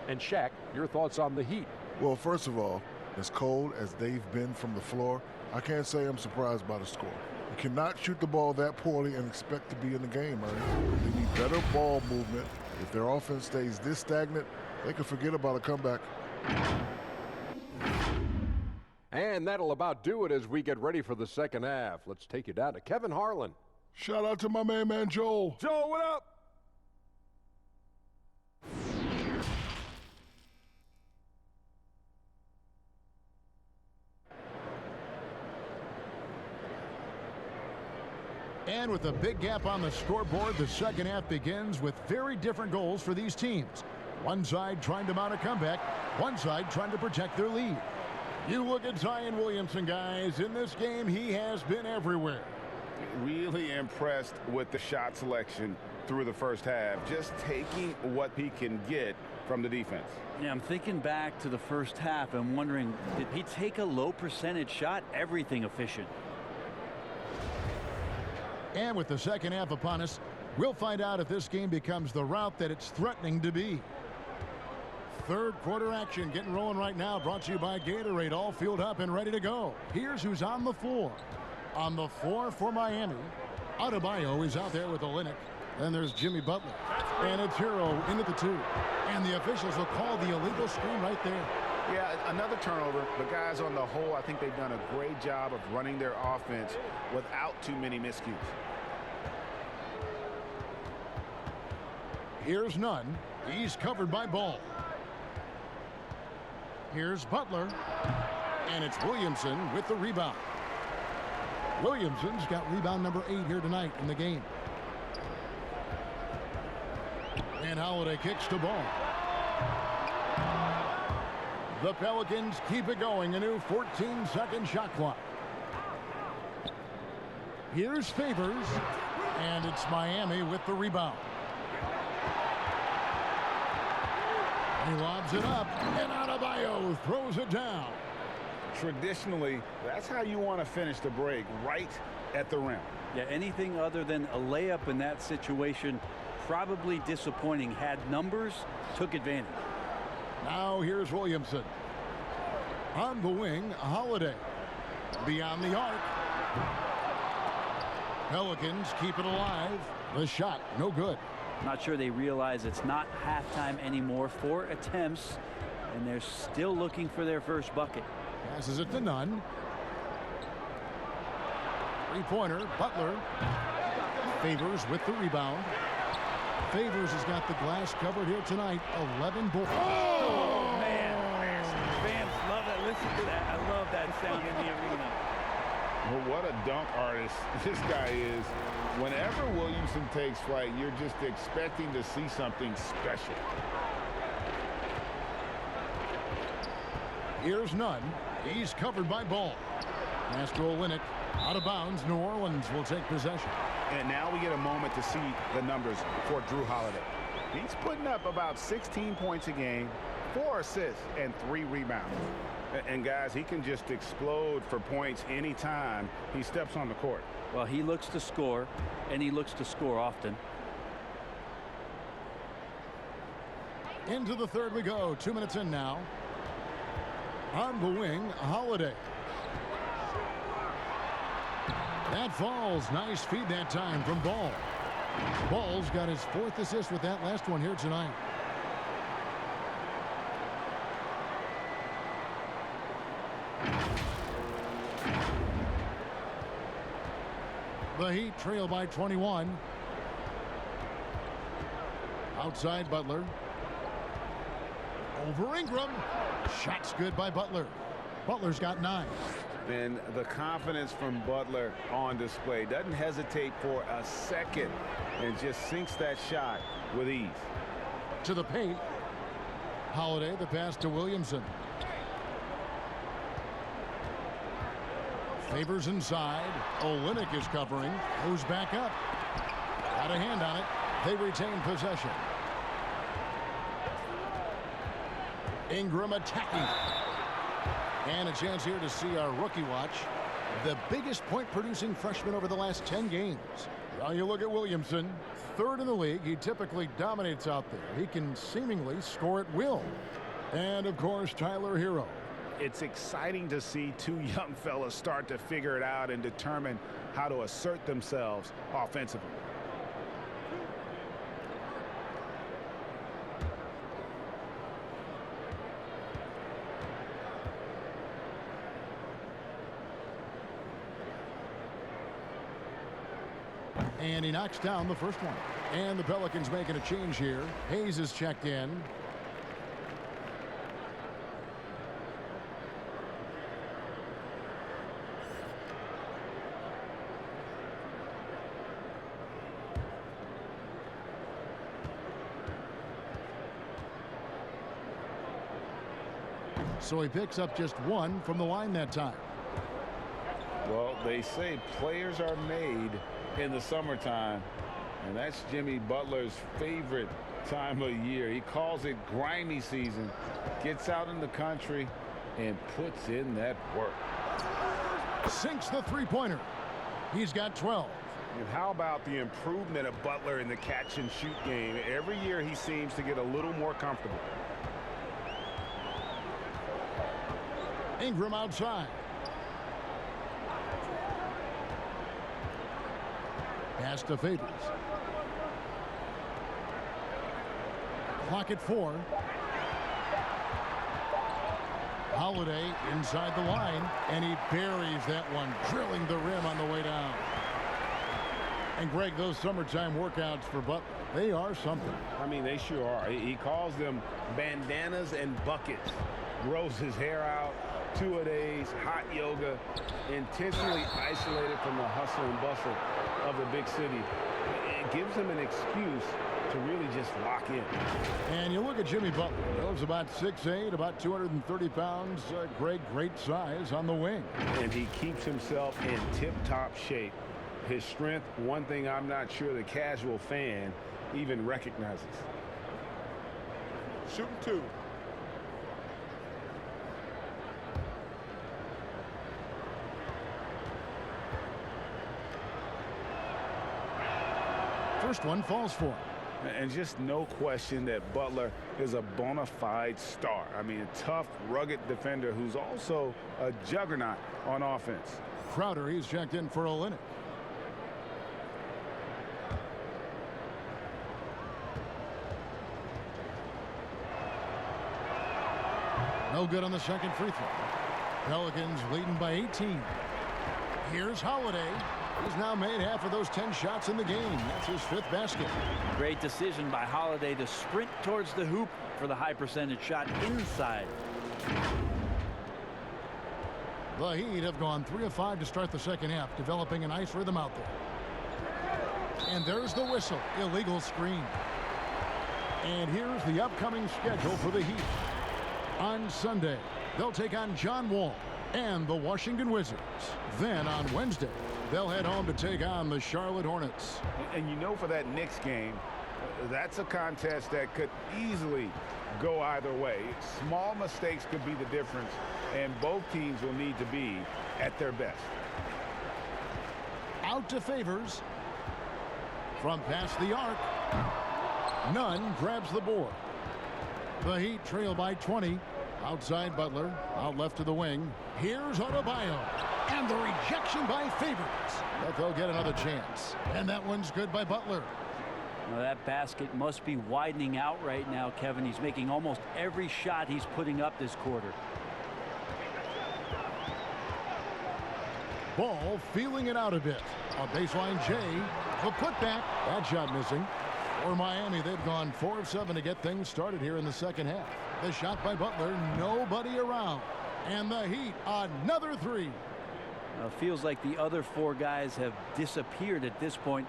S9: And Shaq, your thoughts on the Heat?
S11: Well, first of all, as cold as they've been from the floor, I can't say I'm surprised by the score. You cannot shoot the ball that poorly and expect to be in the game, Ernie. They need better ball movement. If their offense stays this stagnant, they can forget about a comeback.
S9: And that'll about do it as we get ready for the second half. Let's take you down to Kevin Harlan.
S11: Shout out to my man Joel.
S10: Joel, what up?
S1: And with a big gap on the scoreboard, the second half begins with very different goals for these teams. One side trying to mount a comeback, one side trying to protect their lead. You look at Zion Williamson, guys. In this game, he has been everywhere.
S2: Really impressed with the shot selection through the first half, just taking what he can get from the defense.
S4: Yeah, I'm thinking back to the first half and wondering, did he take a low percentage shot? Everything efficient.
S1: And with the second half upon us, we'll find out if this game becomes the route that it's threatening to be. Third quarter action getting rolling right now, brought to you by Gatorade, all fueled up and ready to go. Here's who's on the floor. On the floor for Miami, Adebayo is out there with Olynyk. Then there's Jimmy Butler. And it's Hero into the 2. And the officials will call the illegal screen right there.
S2: Yeah, another turnover, but guys, on the whole, I think they've done a great job of running their offense without too many miscues.
S1: Here's Nunn. He's covered by Ball. Here's Butler. And it's Williamson with the rebound. Williamson's got rebound number 8 here tonight in the game. And Holiday kicks to Ball. The Pelicans keep it going. A new 14-second shot clock. Here's Favors. And it's Miami with the rebound. He lobs it up, and Adebayo throws it down.
S2: Traditionally, that's how you want to finish the break, right at the rim.
S4: Yeah, anything other than a layup in that situation, probably disappointing. Had numbers, took advantage.
S1: Now here's Williamson. On the wing, Holiday. Beyond the arc. Pelicans keep it alive. The shot, no good.
S4: Not sure they realize it's not halftime anymore. 4 attempts, and they're still looking for their first bucket.
S1: Passes it to Nunn. Three-pointer, Butler. Favors with the rebound. Favors has got the glass covered here tonight. 11 boards.
S4: Oh, man. Fans love that. Listen to that. I love that sound in the arena.
S2: Well, what a dunk artist this guy is. Whenever Williamson takes flight, you're just expecting to see something special.
S1: Here's Nunn. He's covered by Ball. Pass to Olynyk. Out of bounds. New Orleans will take possession.
S2: And now we get a moment to see the numbers for Drew Holiday. He's putting up about 16 points a game, 4 assists, and 3 rebounds. And guys, he can just explode for points anytime he steps on the court.
S4: Well, he looks to score, and he looks to score often.
S1: Into the third we go. 2 minutes in now. On the wing, Holiday. That falls. Nice feed that time from Ball. Ball's got his 4th assist with that last one here tonight. The Heat trail by 21. Outside Butler. Over Ingram. Shot's good by Butler. Butler's got 9.
S2: And the confidence from Butler on display. Doesn't hesitate for a second and just sinks that shot with ease.
S1: To the paint. Holiday, the pass to Williamson. Favors inside. Olynyk is covering. Moves back up. Got a hand on it. They retain possession. Ingram attacking. And a chance here to see our rookie watch. The biggest point-producing freshman over the last 10 games. Well, you look at Williamson, 3rd in the league. He typically dominates out there. He can seemingly score at will. And, of course, Tyler Hero.
S2: It's exciting to see 2 young fellas start to figure it out and determine how to assert themselves offensively.
S1: And he knocks down the first one. And the Pelicans making a change here. Hayes is checked in. So he picks up just 1 from the line that time.
S2: Well, they say players are made in the summertime, and that's Jimmy Butler's favorite time of year. He calls it grimy season, gets out in the country and puts in that work.
S1: Sinks the three-pointer. He's got 12.
S2: And how about the improvement of Butler in the catch and shoot game? Every year he seems to get a little more comfortable.
S1: Ingram outside. Pass to Favors. Clock at 4. Holiday inside the line, and he buries that one, drilling the rim on the way down. And Greg, those summertime workouts for Butler, they are something.
S2: I mean, they sure are. He calls them bandanas and buckets. Grows his hair out, 2-a-days, hot yoga, intentionally isolated from the hustle and bustle of the big city. It gives him an excuse to really just lock in.
S1: And you look at Jimmy Butler. He's about 6'8", about 230 pounds. Greg, great size on the wing.
S2: And he keeps himself in tip-top shape. His strength, one thing I'm not sure the casual fan even recognizes.
S9: Shooting 2.
S1: First one falls for him.
S2: And just no question that Butler is a bona fide star. I mean, a tough, rugged defender who's also a juggernaut on offense.
S1: Crowder, he's checked in for Olynyk. No good on the second free throw. Pelicans leading by 18. Here's Holiday. He's now made half of those 10 shots in the game. That's his 5th basket.
S4: Great decision by Holiday to sprint towards the hoop for the high percentage shot inside.
S1: The Heat have gone 3 of 5 to start the second half, developing a nice rhythm out there. And there's the whistle. Illegal screen. And here's the upcoming schedule for the Heat. On Sunday, they'll take on John Wall and the Washington Wizards. Then on Wednesday, they'll head home to take on the Charlotte Hornets.
S2: And you know, for that Knicks game, that's a contest that could easily go either way. Small mistakes could be the difference, and both teams will need to be at their best.
S1: Out to Favors. From past the arc. Nunn grabs the board. The Heat trail by 20. Outside Butler, out left to the wing. Here's Adebayo. And the rejection by Favors. But they'll get another chance. And that one's good by Butler.
S4: Well, that basket must be widening out right now, Kevin. He's making almost every shot he's putting up this quarter.
S1: Ball feeling it out a bit. On baseline, Jay. The putback. That shot missing. For Miami, they've gone 4 of 7 to get things started here in the second half. The shot by Butler. Nobody around. And the Heat, another 3.
S4: Feels like the other 4 guys have disappeared at this point.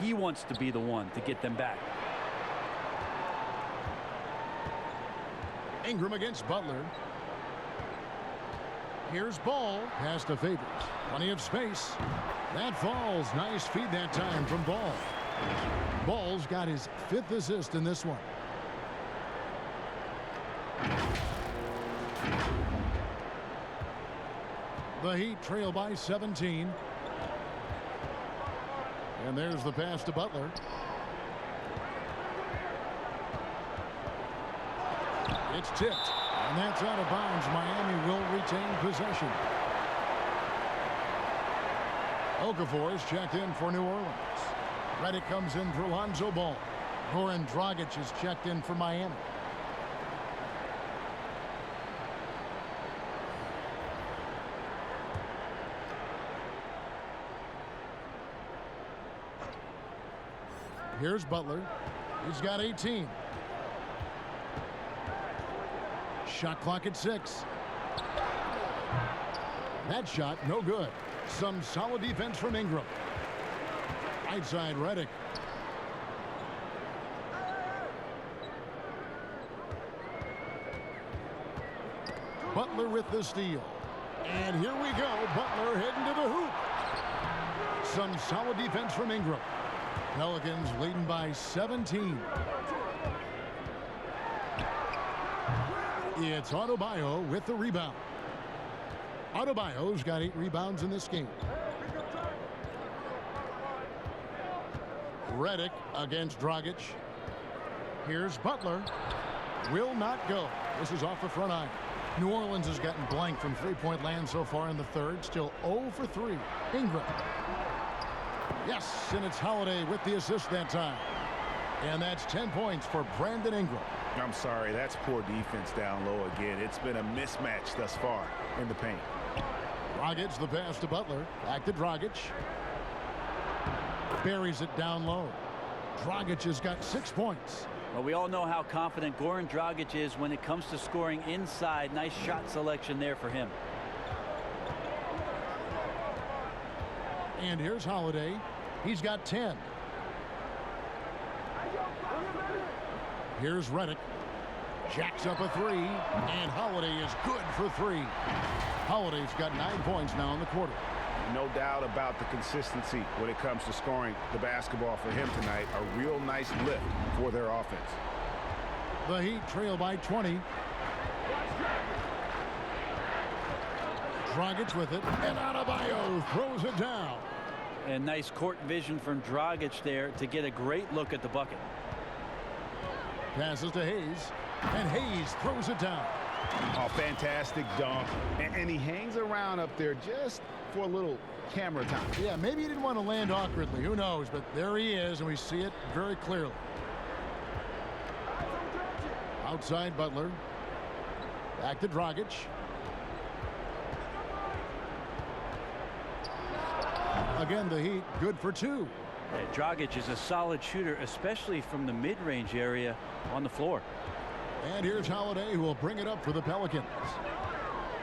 S4: He wants to be the one to get them back.
S1: Ingram against Butler. Here's Ball. Pass to Favors. Plenty of space. That falls. Nice feed that time from Ball. Ball's got his 5th assist in this one. The Heat trail by 17. And there's the pass to Butler. It's tipped. And that's out of bounds. Miami will retain possession. Okafor is checked in for New Orleans. Redick comes in for Lonzo Ball. Goran Dragic is checked in for Miami. Here's Butler. He's got 18. Shot clock at 6. That shot, no good. Some solid defense from Ingram. Right side, Redick. Butler with the steal. And here we go. Butler heading to the hoop. Some solid defense from Ingram. Pelicans leading by 17. It's Adebayo with the rebound. Adebayo's got 8 rebounds in this game. Redick against Dragic. Here's Butler. Will not go. This is off the front iron. New Orleans has gotten blank from three-point land so far in the third. Still 0 for 3. Ingram. Yes, and it's Holiday with the assist that time. And that's 10 points for Brandon Ingram.
S2: I'm sorry, that's poor defense down low again. It's been a mismatch thus far in the paint.
S1: Dragic, the pass to Butler. Back to Dragic. Buries it down low. Dragic has got 6 points.
S4: Well, we all know how confident Goran Dragic is when it comes to scoring inside. Nice shot selection there for him.
S1: And here's Holiday. He's got 10. Here's Redick. Jacks up a 3. And Holiday is good for 3. Holiday's got 9 points now in the quarter.
S2: No doubt about the consistency when it comes to scoring the basketball for him tonight. A real nice lift for their offense.
S1: The Heat trail by 20. Dragic with it. And Adebayo throws it down.
S4: And nice court vision from Dragic there to get a great look at the bucket.
S1: Passes to Hayes. And Hayes throws it down.
S2: Oh, fantastic dunk. And he hangs around up there just for a little camera time.
S1: Yeah, maybe he didn't want to land awkwardly. Who knows? But there he is, and we see it very clearly. Outside Butler. Back to Dragic. Again, the Heat good for 2.
S4: Yeah, Dragic is a solid shooter, especially from the mid-range area on the floor.
S1: And here's Holiday, who will bring it up for the Pelicans.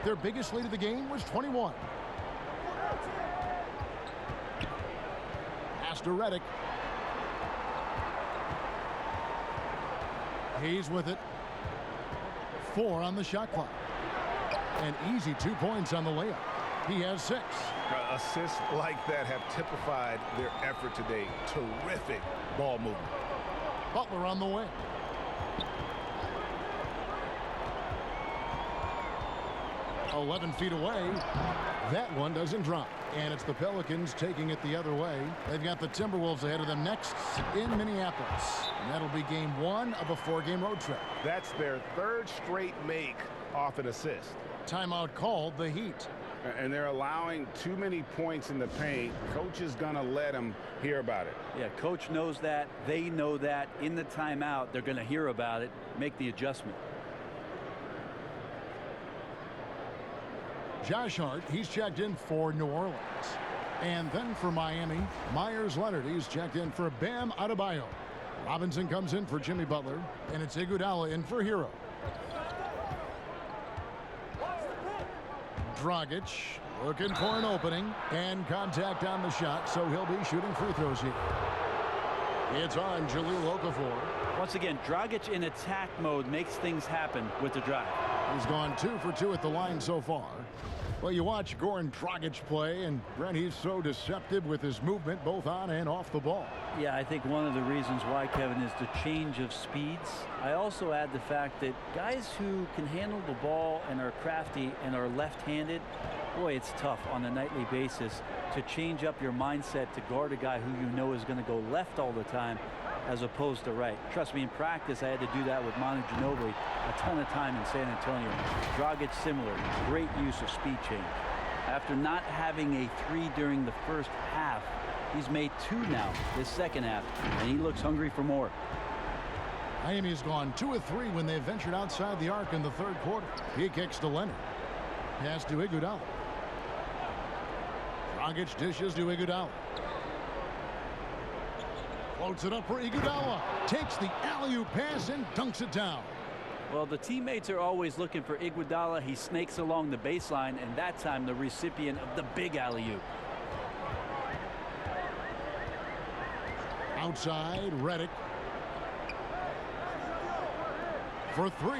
S1: Their biggest lead of the game was 21. Pass to Redick. Hayes with it. 4 on the shot clock. An easy 2 points on the layup. He has 6.
S2: Assists like that have typified their effort today. Terrific ball movement.
S1: Butler on the wing. 11 feet away. That one doesn't drop. And it's the Pelicans taking it the other way. They've got the Timberwolves ahead of them next in Minneapolis. And that'll be game 1 of a 4-game road trip.
S2: That's their 3rd straight make off an assist.
S1: Timeout called, the Heat.
S2: And they're allowing too many points in the paint. Coach is going to let them hear about it.
S4: Yeah, coach knows that. They know that. In the timeout, they're going to hear about it, make the adjustment.
S1: Josh Hart, he's checked in for New Orleans. And then for Miami, Myers Leonard, he's checked in for Bam Adebayo. Robinson comes in for Jimmy Butler, and it's Iguodala in for Hero. Dragic looking for an opening, and contact on the shot, so he'll be shooting free throws here. It's on Jahlil Okafor.
S4: Once again, Dragic in attack mode makes things happen with the drive.
S1: He's gone 2 for 2 at the line so far. Well, you watch Goran Dragic play, and Brent, he's so deceptive with his movement both on and off the ball.
S4: Yeah, I think one of the reasons why, Kevin, is the change of speeds. I also add the fact that guys who can handle the ball and are crafty and are left-handed, boy, it's tough on a nightly basis to change up your mindset to guard a guy who you know is going to go left all the time as opposed to right. Trust me, in practice, I had to do that with Manu Ginobili a ton of time in San Antonio. Dragic similar, great use of speed change. After not having a 3 during the first half, he's made 2 now this second half, and he looks hungry for more.
S1: Miami's gone 2 of 3 when they ventured outside the arc in the 3rd quarter. He kicks to Leonard. Pass to Iguodala. Dragic dishes to Iguodala. Floats it up for Iguodala. Takes the alley-oop pass and dunks it down.
S4: Well, the teammates are always looking for Iguodala. He snakes along the baseline, and that time the recipient of the big alley-oop.
S1: Outside, Redick. For 3.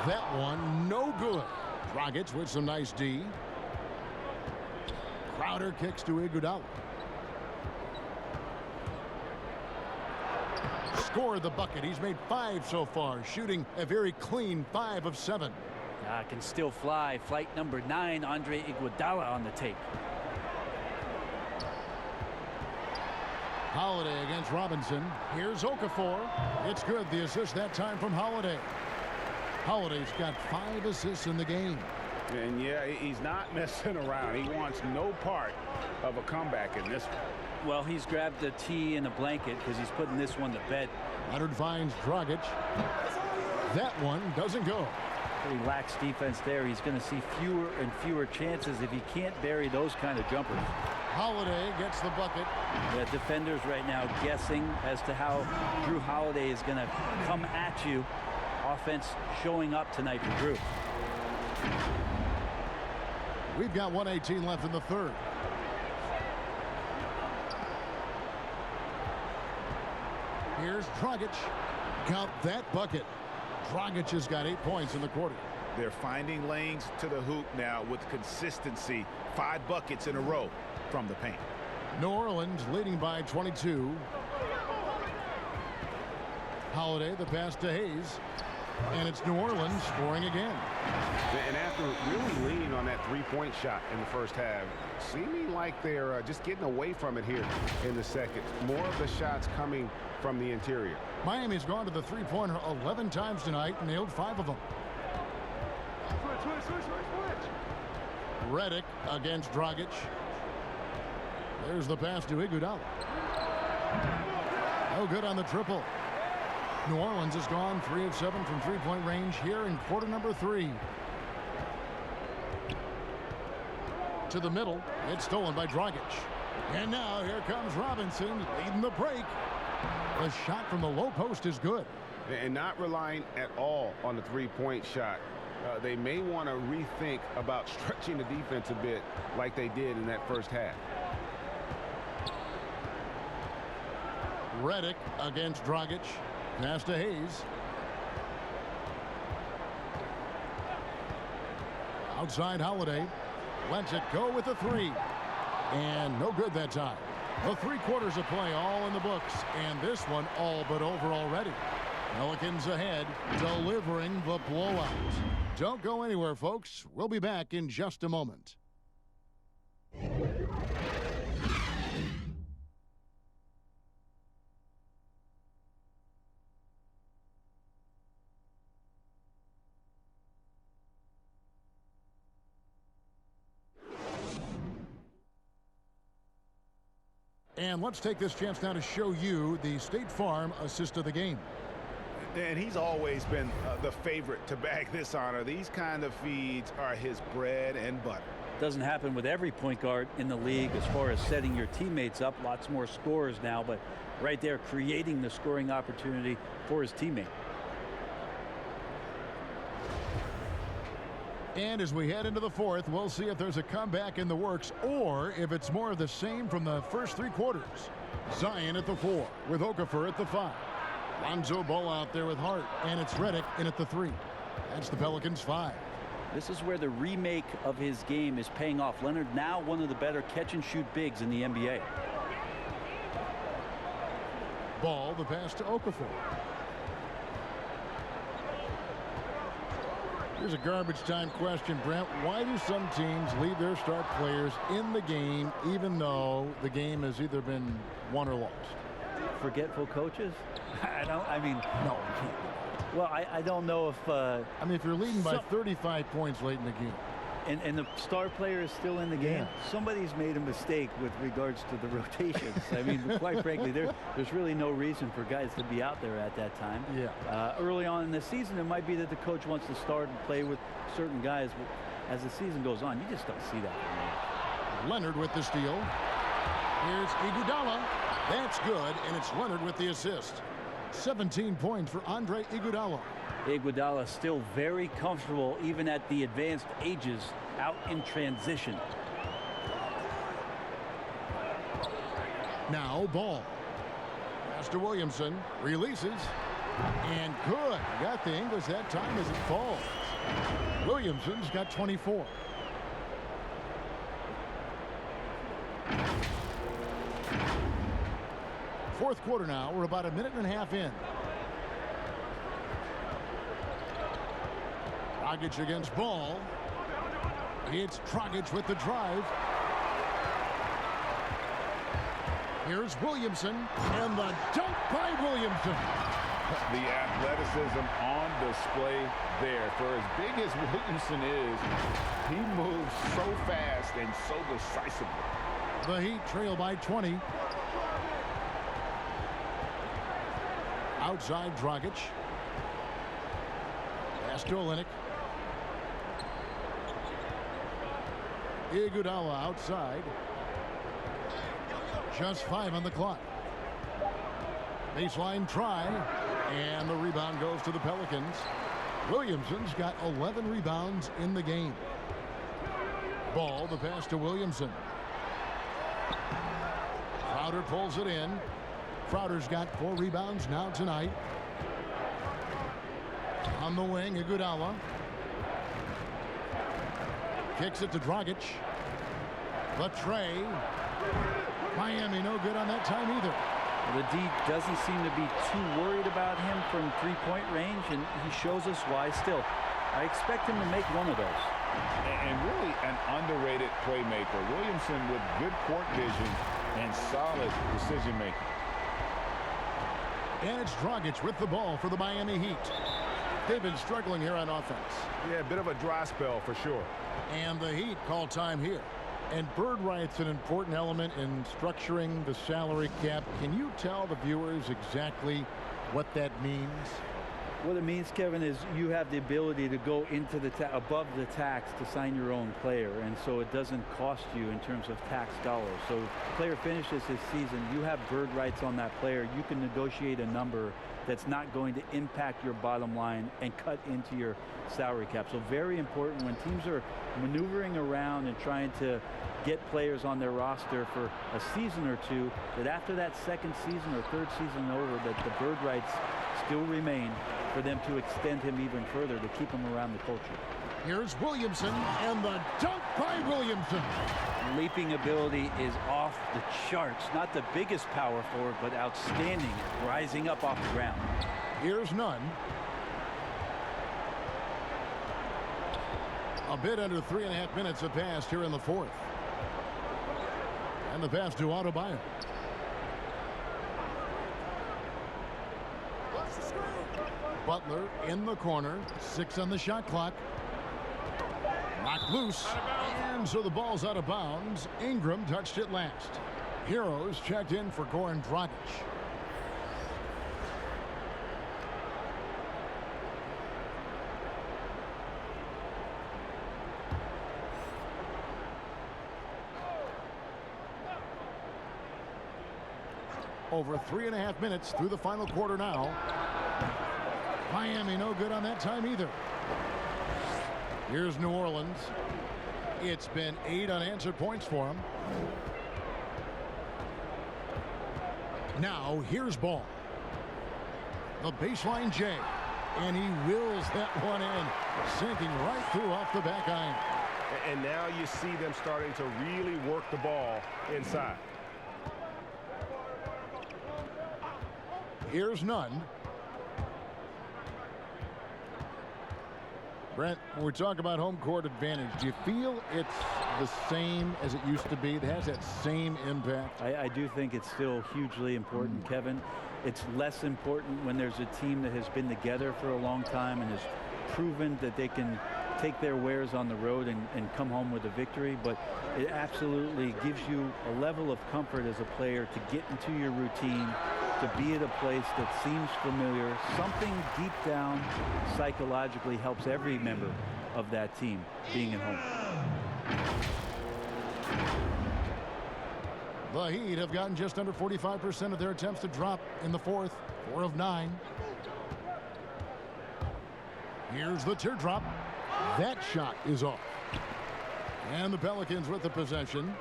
S1: That one, no good. Dragic with some nice D. Crowder kicks to Iguodala. Scored the bucket. He's made 5 so far, shooting a very clean 5 of 7.
S4: Can still fly. Flight number 9, Andre Iguodala on the tape.
S1: Holiday against Robinson. Here's Okafor. It's good. The assist that time from Holiday. Holiday's got 5 assists in the game.
S2: And yeah, he's not messing around. He wants no part of a comeback in this one.
S4: Well, he's grabbed a tee and a blanket because he's putting this one to bed.
S1: Leonard finds Dragic. That one doesn't go.
S4: Pretty lax defense there. He's going to see fewer and fewer chances if he can't bury those kind of jumpers.
S1: Holiday gets the bucket.
S4: The defenders right now guessing as to how Drew Holiday is going to come at you. Offense showing up tonight for Drew.
S1: We've got 1:18 left in the 3rd. Here's Dragic. Count that bucket. Dragic has got 8 points in the quarter.
S2: They're finding lanes to the hoop now with consistency. 5 buckets in a row from the paint.
S1: New Orleans leading by 22. Holiday, the pass to Hayes. And it's New Orleans scoring again.
S2: And after really leaning on that 3-point shot in the first half, seeming like they're just getting away from it here in the second. More of the shots coming from the interior.
S1: Miami's gone to the 3-pointer 11 times tonight and nailed 5 of them. Redick against Dragic. There's the pass to Iguodala. No good on the triple. New Orleans has gone 3 of 7 from 3-point range here in quarter number 3. To the middle. It's stolen by Dragic. And now here comes Robinson leading the break. The shot from the low post is good.
S2: And not relying at all on the 3-point shot. They may want to rethink about stretching the defense a bit like they did in that first half.
S1: Redick against Dragic. Pass to Hayes. Outside Holiday. Lets it go with the 3. And no good that time. The 3 quarters of play all in the books. And this one all but over already. Pelicans ahead, delivering the blowout. Don't go anywhere, folks. We'll be back in just a moment. And let's take this chance now to show you the State Farm assist of the game.
S2: And he's always been the favorite to bag this honor. These kind of feeds are his bread and butter.
S4: Doesn't happen with every point guard in the league as far as setting your teammates up. Lots more scorers now, but right there creating the scoring opportunity for his teammate.
S1: And as we head into the fourth, we'll see if there's a comeback in the works or if it's more of the same from the first 3 quarters. Zion at the 4 with Okafor at the 5. Lonzo Ball out there with Hart, and it's Redick in at the 3. That's the Pelicans 5.
S4: This is where the remake of his game is paying off. Leonard now one of the better catch-and-shoot bigs in the NBA.
S1: Ball, the pass to Okafor. Here's a garbage time question, Brent. Why do some teams leave their star players in the game even though the game has either been won or lost?
S4: Forgetful coaches?
S1: No, you can't.
S4: Well, I don't know if...
S1: I mean, if you're leading by 35 points late in the game.
S4: And the star player is still in the game. Yeah. Somebody's made a mistake with regards to the rotations. I mean, quite frankly, there's really no reason for guys to be out there at that time.
S1: Yeah.
S4: Early on in the season, it might be that the coach wants to start and play with certain guys. But as the season goes on, you just don't see that.
S1: Leonard with the steal. Here's Iguodala. That's good, and it's Leonard with the assist. 17 points for Andre Iguodala.
S4: Iguodala still very comfortable even at the advanced ages out in transition.
S1: Now Ball. Pass to Williamson. Releases. And good. Got the English that time as it falls. Williamson's got 24. Fourth quarter now. We're about a minute and a half in. Dragic against Ball. It's Dragic with the drive. Here's Williamson, and the dunk by Williamson.
S2: The athleticism on display there. For as big as Williamson is, he moves so fast and so decisively.
S1: The Heat trail by 20. Outside Dragic. Pass to Olynyk. Iguodala outside. Just 5 on the clock. Baseline try. And the rebound goes to the Pelicans. Williamson's got 11 rebounds in the game. Ball, the pass to Williamson. Crowder pulls it in. Crowder's got 4 rebounds now tonight. On the wing, Iguodala. Kicks it to Dragic. The tray. Miami no good on that time either.
S4: The D doesn't seem to be too worried about him from three-point range, and he shows us why still. I expect him to make one of those.
S2: And really an underrated playmaker. Williamson with good court vision and solid decision-making.
S1: And it's Dragic with the ball for the Miami Heat. They've been struggling here on offense.
S6: Yeah, a bit of a dry spell for sure.
S1: And the Heat call time here. And bird rights an important element in structuring the salary cap. Can you tell the viewers exactly what that means?
S4: What it means, Kevin, is you have the ability to go into the above the tax to sign your own player, and so it doesn't cost you in terms of tax dollars. So if the player finishes his season, you have bird rights on that player. You can negotiate a number that's not going to impact your bottom line and cut into your salary cap. So very important when teams are maneuvering around and trying to get players on their roster for a season or two, that after that second season or third season over, that the bird rights still remain for them to extend him even further to keep him around the culture.
S1: Here's Williamson, and the dunk by Williamson.
S4: Leaping ability is off the charts. Not the biggest power forward, but outstanding, rising up off the ground.
S1: Here's Nunn. A bit under 3.5 minutes have passed here in the fourth. And the pass to Adebayo. Butler in the corner. 6 on the shot clock. Knocked loose. And so the ball's out of bounds. Ingram touched it last. Heroes checked in for Goran Dragic. Over 3.5 minutes through the final quarter now. Miami no good on that time either. Here's New Orleans. It's been 8 unanswered points for them. Now here's Ball. The baseline J. And he wills that one in. Sinking right through off the back iron.
S6: And now you see them starting to really work the ball inside.
S1: Here's Nunn. Brent, when we talk about home court advantage, do you feel it's the same as it used to be? It has that same impact?
S4: I do think it's still hugely important, Kevin. It's less important when there's a team that has been together for a long time and has proven that they can take their wares on the road and come home with a victory. But it absolutely gives you a level of comfort as a player to get into your routine, to be at a place that seems familiar. Something deep down psychologically helps every member of that team being at home.
S1: The Heat have gotten just under 45% of their attempts to drop in the fourth. 4 of 9. Here's the teardrop. That shot is off. And the Pelicans with the possession.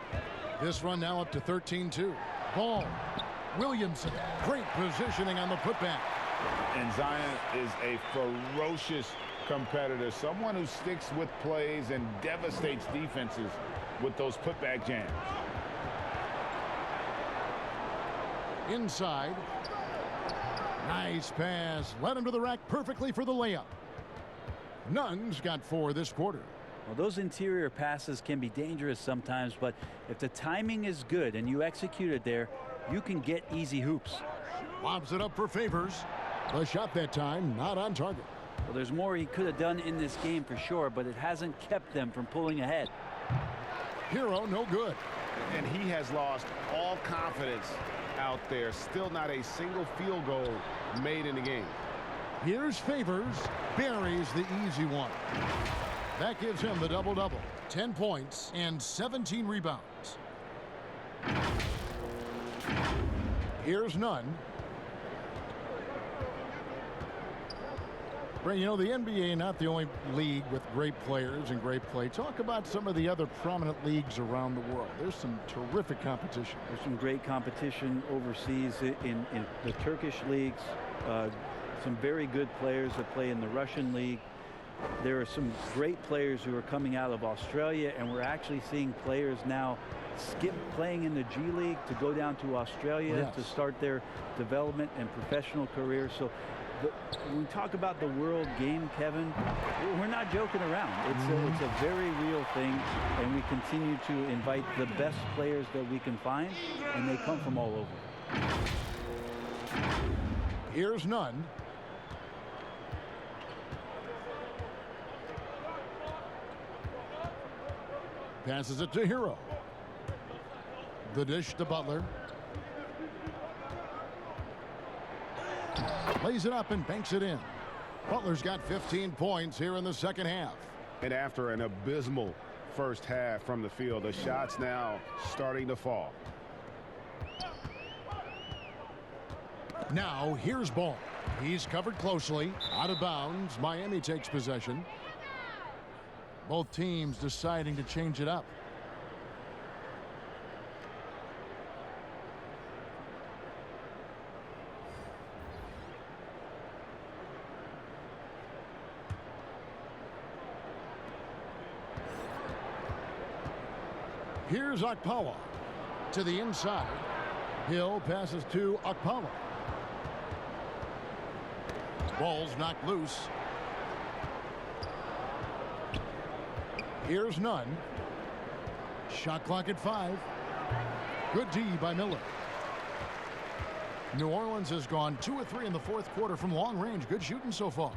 S1: This run now up to 13-2. Ball. Williamson. Great positioning on the putback.
S2: And Zion is a ferocious competitor. Someone who sticks with plays and devastates defenses with those putback jams.
S1: Inside. Nice pass. Led him to the rack perfectly for the layup. Nunn's got 4 this quarter.
S4: Well, those interior passes can be dangerous sometimes, but if the timing is good and you execute it there, you can get easy hoops.
S1: Lobs it up for Favors. The shot that time not on target.
S4: Well, there's more he could have done in this game for sure, but it hasn't kept them from pulling ahead.
S1: Hero no good.
S2: And he has lost all confidence out there. Still not a single field goal made in the game.
S1: Here's Favors. Buries the easy one. That gives him the double-double. 10 points and 17 rebounds. Here's Nunn. Brent, you know, the NBA not the only league with great players and great play. Talk about some of the other prominent leagues around the world. There's some terrific competition.
S4: There's some great competition overseas in the Turkish leagues. Some very good players that play in the Russian league. There are some great players who are coming out of Australia, and we're actually seeing players now skip playing in the G League to go down to Australia to start their development and professional careers. So when we talk about the world game, Kevin, we're not joking around. It's a very real thing, and we continue to invite the best players that we can find, and they come from all over.
S1: Here's Nunn. Passes it to Hero. The dish to Butler. Lays it up and banks it in. Butler's got 15 points here in the second half.
S2: And after an abysmal first half from the field, the shots now starting to fall.
S1: Now here's Ball. He's covered closely. Out of bounds. Miami takes possession. Both teams deciding to change it up. Here's Okpala to the inside. Hill passes to Okpala. Ball's knocked loose. Here's none. Shot clock at 5. Good D by Miller. New Orleans has gone 2 of 3 in the fourth quarter from long range. Good shooting so far.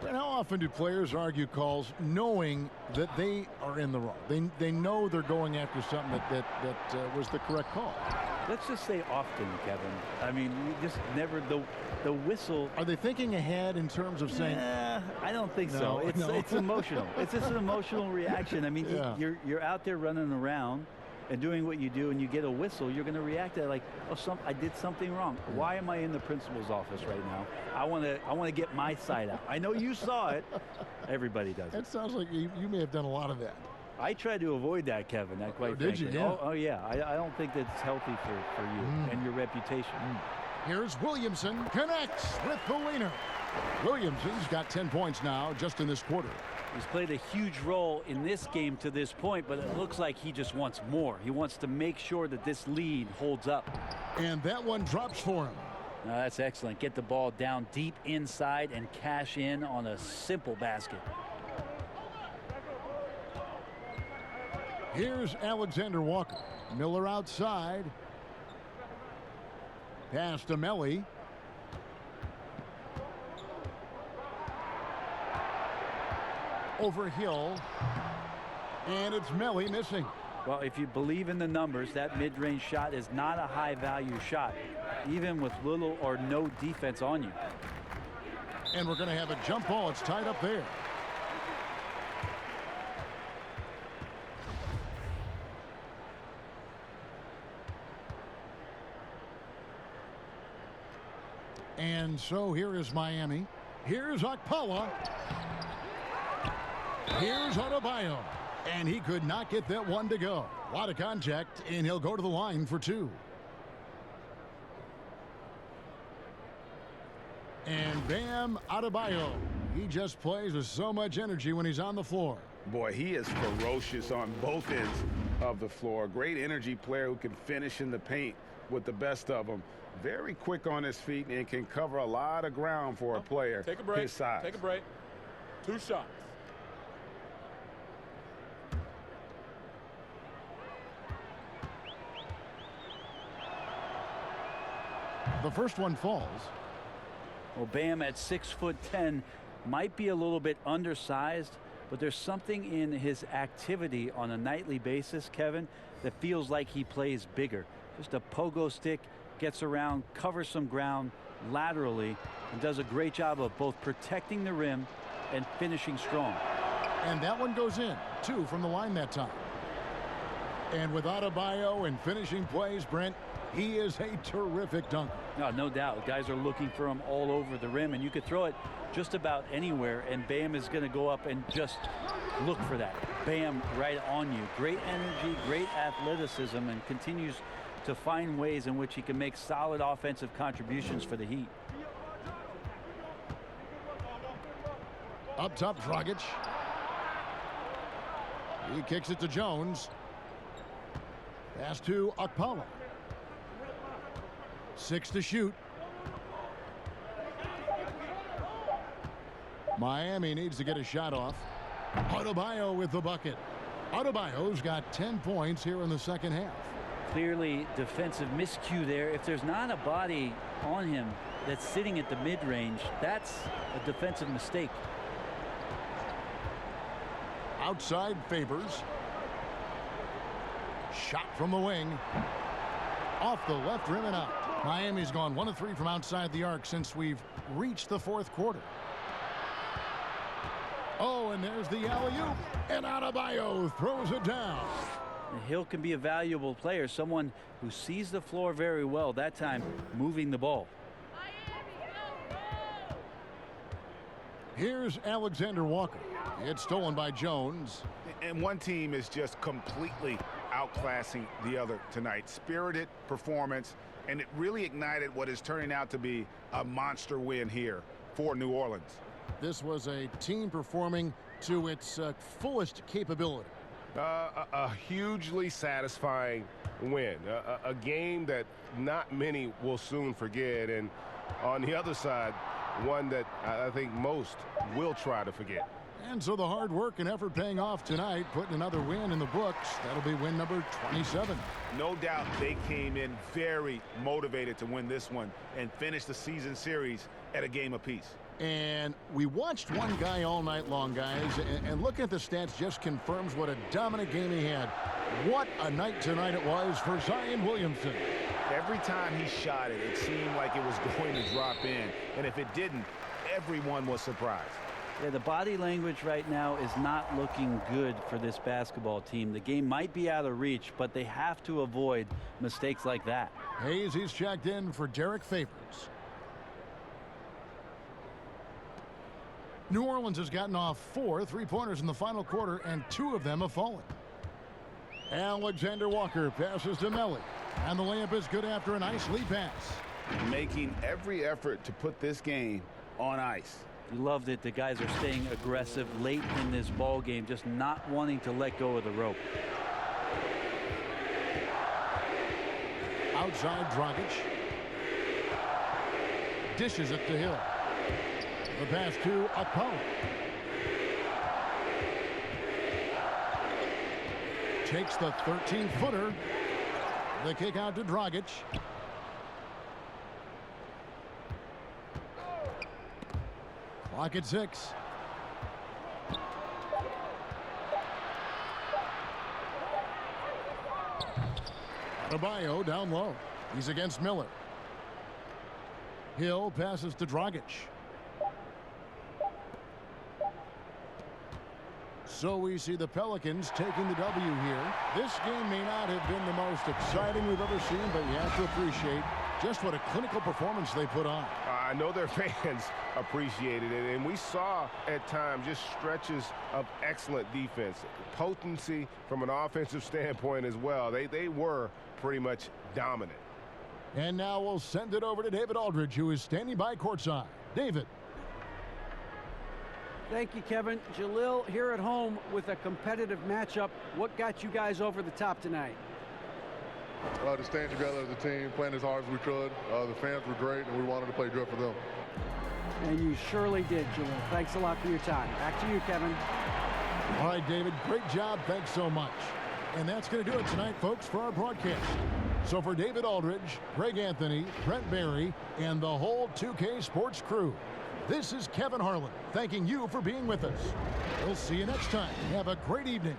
S1: And how often do players argue calls knowing that they are in the wrong? They know they're going after something that was the correct call.
S4: Let's just say often, Kevin. I mean, you just never the whistle.
S1: Are they thinking ahead in terms of saying?
S4: I don't think so. It's emotional. It's just an emotional reaction. I mean, you're out there running around and doing what you do, and you get a whistle, you're going to react to it like, oh, I did something wrong. Why am I in the principal's office right now? I want to get my side out. I know you saw it. Everybody does it.
S1: That sounds like you may have done a lot of that.
S4: I try to avoid that, Kevin.
S1: Did you? Yeah.
S4: Oh, yeah. I don't think that's healthy for you and your reputation.
S1: Here's Williamson. Connects with the winner. Williamson's got 10 points now just in this quarter.
S4: He's played a huge role in this game to this point, but it looks like he just wants more. He wants to make sure that this lead holds up.
S1: And that one drops for him.
S4: That's excellent. Get the ball down deep inside and cash in on a simple basket.
S1: Here's Alexander Walker. Miller outside. Pass to Melly. Over Hill. And it's Melly missing.
S4: Well, if you believe in the numbers, that mid-range shot is not a high-value shot, even with little or no defense on you.
S1: And we're going to have a jump ball. It's tied up there. And so here is Miami. Here's Okpala. Here's Adebayo. And he could not get that one to go. A lot of contact, and he'll go to the line for 2. And Bam Adebayo. He just plays with so much energy when he's on the floor.
S2: Boy, he is ferocious on both ends of the floor. Great energy player who can finish in the paint with the best of them. Very quick on his feet and can cover a lot of ground for a player his size.
S5: Take a break. 2 shots.
S1: The first one falls.
S4: Well, Bam at 6'10" might be a little bit undersized, but there's something in his activity on a nightly basis, Kevin, that feels like he plays bigger. Just a pogo stick, gets around, covers some ground laterally, and does a great job of both protecting the rim and finishing strong.
S1: And that one goes in. 2 from the line that time. And with Adebayo and finishing plays, Brent, he is a terrific dunker.
S4: No doubt. Guys are looking for him all over the rim, and you could throw it just about anywhere, and Bam is going to go up and just look for that. Bam right on you. Great energy, great athleticism, and continues to find ways in which he can make solid offensive contributions for the Heat.
S1: Up top, Dragic. He kicks it to Jones. Pass to Okpala. 6 to shoot. Miami needs to get a shot off. Adebayo with the bucket. Adebayo's got 10 points here in the second half.
S4: Clearly defensive miscue there. If there's not a body on him that's sitting at the mid-range, that's a defensive mistake.
S1: Outside Favors. Shot from the wing. Off the left rim and out. Miami's gone 1 of 3 from outside the arc since we've reached the fourth quarter. Oh, and there's the alley-oop. And Adebayo throws it down.
S4: Hill can be a valuable player, someone who sees the floor very well, that time moving the ball.
S1: Here's Alexander Walker. It's stolen by Jones.
S2: And one team is just completely outclassing the other tonight. Spirited performance, and it really ignited what is turning out to be a monster win here for New Orleans.
S1: This was a team performing to its fullest capability.
S6: A hugely satisfying win. A game that not many will soon forget. And on the other side, one that I think most will try to forget.
S1: And so the hard work and effort paying off tonight, putting another win in the books. That'll be win number 27.
S2: No doubt they came in very motivated to win this one and finish the season series at a game apiece.
S1: And we watched one guy all night long, guys, and looking at the stats just confirms what a dominant game he had. What a night tonight it was for Zion Williamson.
S2: Every time he shot it, it seemed like it was going to drop in. And if it didn't, everyone was surprised.
S4: Yeah, the body language right now is not looking good for this basketball team. The game might be out of reach, but they have to avoid mistakes like that.
S1: Hayes, he's checked in for Derek Favors. New Orleans has gotten off 4 3-pointers in the final quarter, and 2 of them have fallen. Alexander Walker passes to Melly, and the layup is good after a nice lead pass.
S2: Making every effort to put this game on ice.
S4: You love that the guys are staying aggressive late in this ball game, just not wanting to let go of the rope.
S1: Outside Dragic. Dishes it to Hill. The pass to Okpala. Takes the 13-footer. The kick out to Dragic. Clock at 6. Adebayo down low. He's against Miller. Hill passes to Dragic. So we see the Pelicans taking the W here. This game may not have been the most exciting we've ever seen, but you have to appreciate just what a clinical performance they put on.
S6: I know their fans appreciated it, and we saw at times just stretches of excellent defense. Potency from an offensive standpoint as well. They were pretty much dominant.
S1: And now we'll send it over to David Aldridge, who is standing by courtside. David.
S3: Thank you, Kevin. Jalil, here at home with a competitive matchup. What got you guys over the top tonight?
S12: Just staying together as a team, playing as hard as we could. The fans were great, and we wanted to play good for them.
S3: And you surely did, Jalil. Thanks a lot for your time. Back to you, Kevin.
S1: All right, David, great job. Thanks so much. And that's going to do it tonight, folks, for our broadcast. So for David Aldridge, Greg Anthony, Brent Barry, and the whole 2K Sports crew, this is Kevin Harlan thanking you for being with us. We'll see you next time. Have a great evening.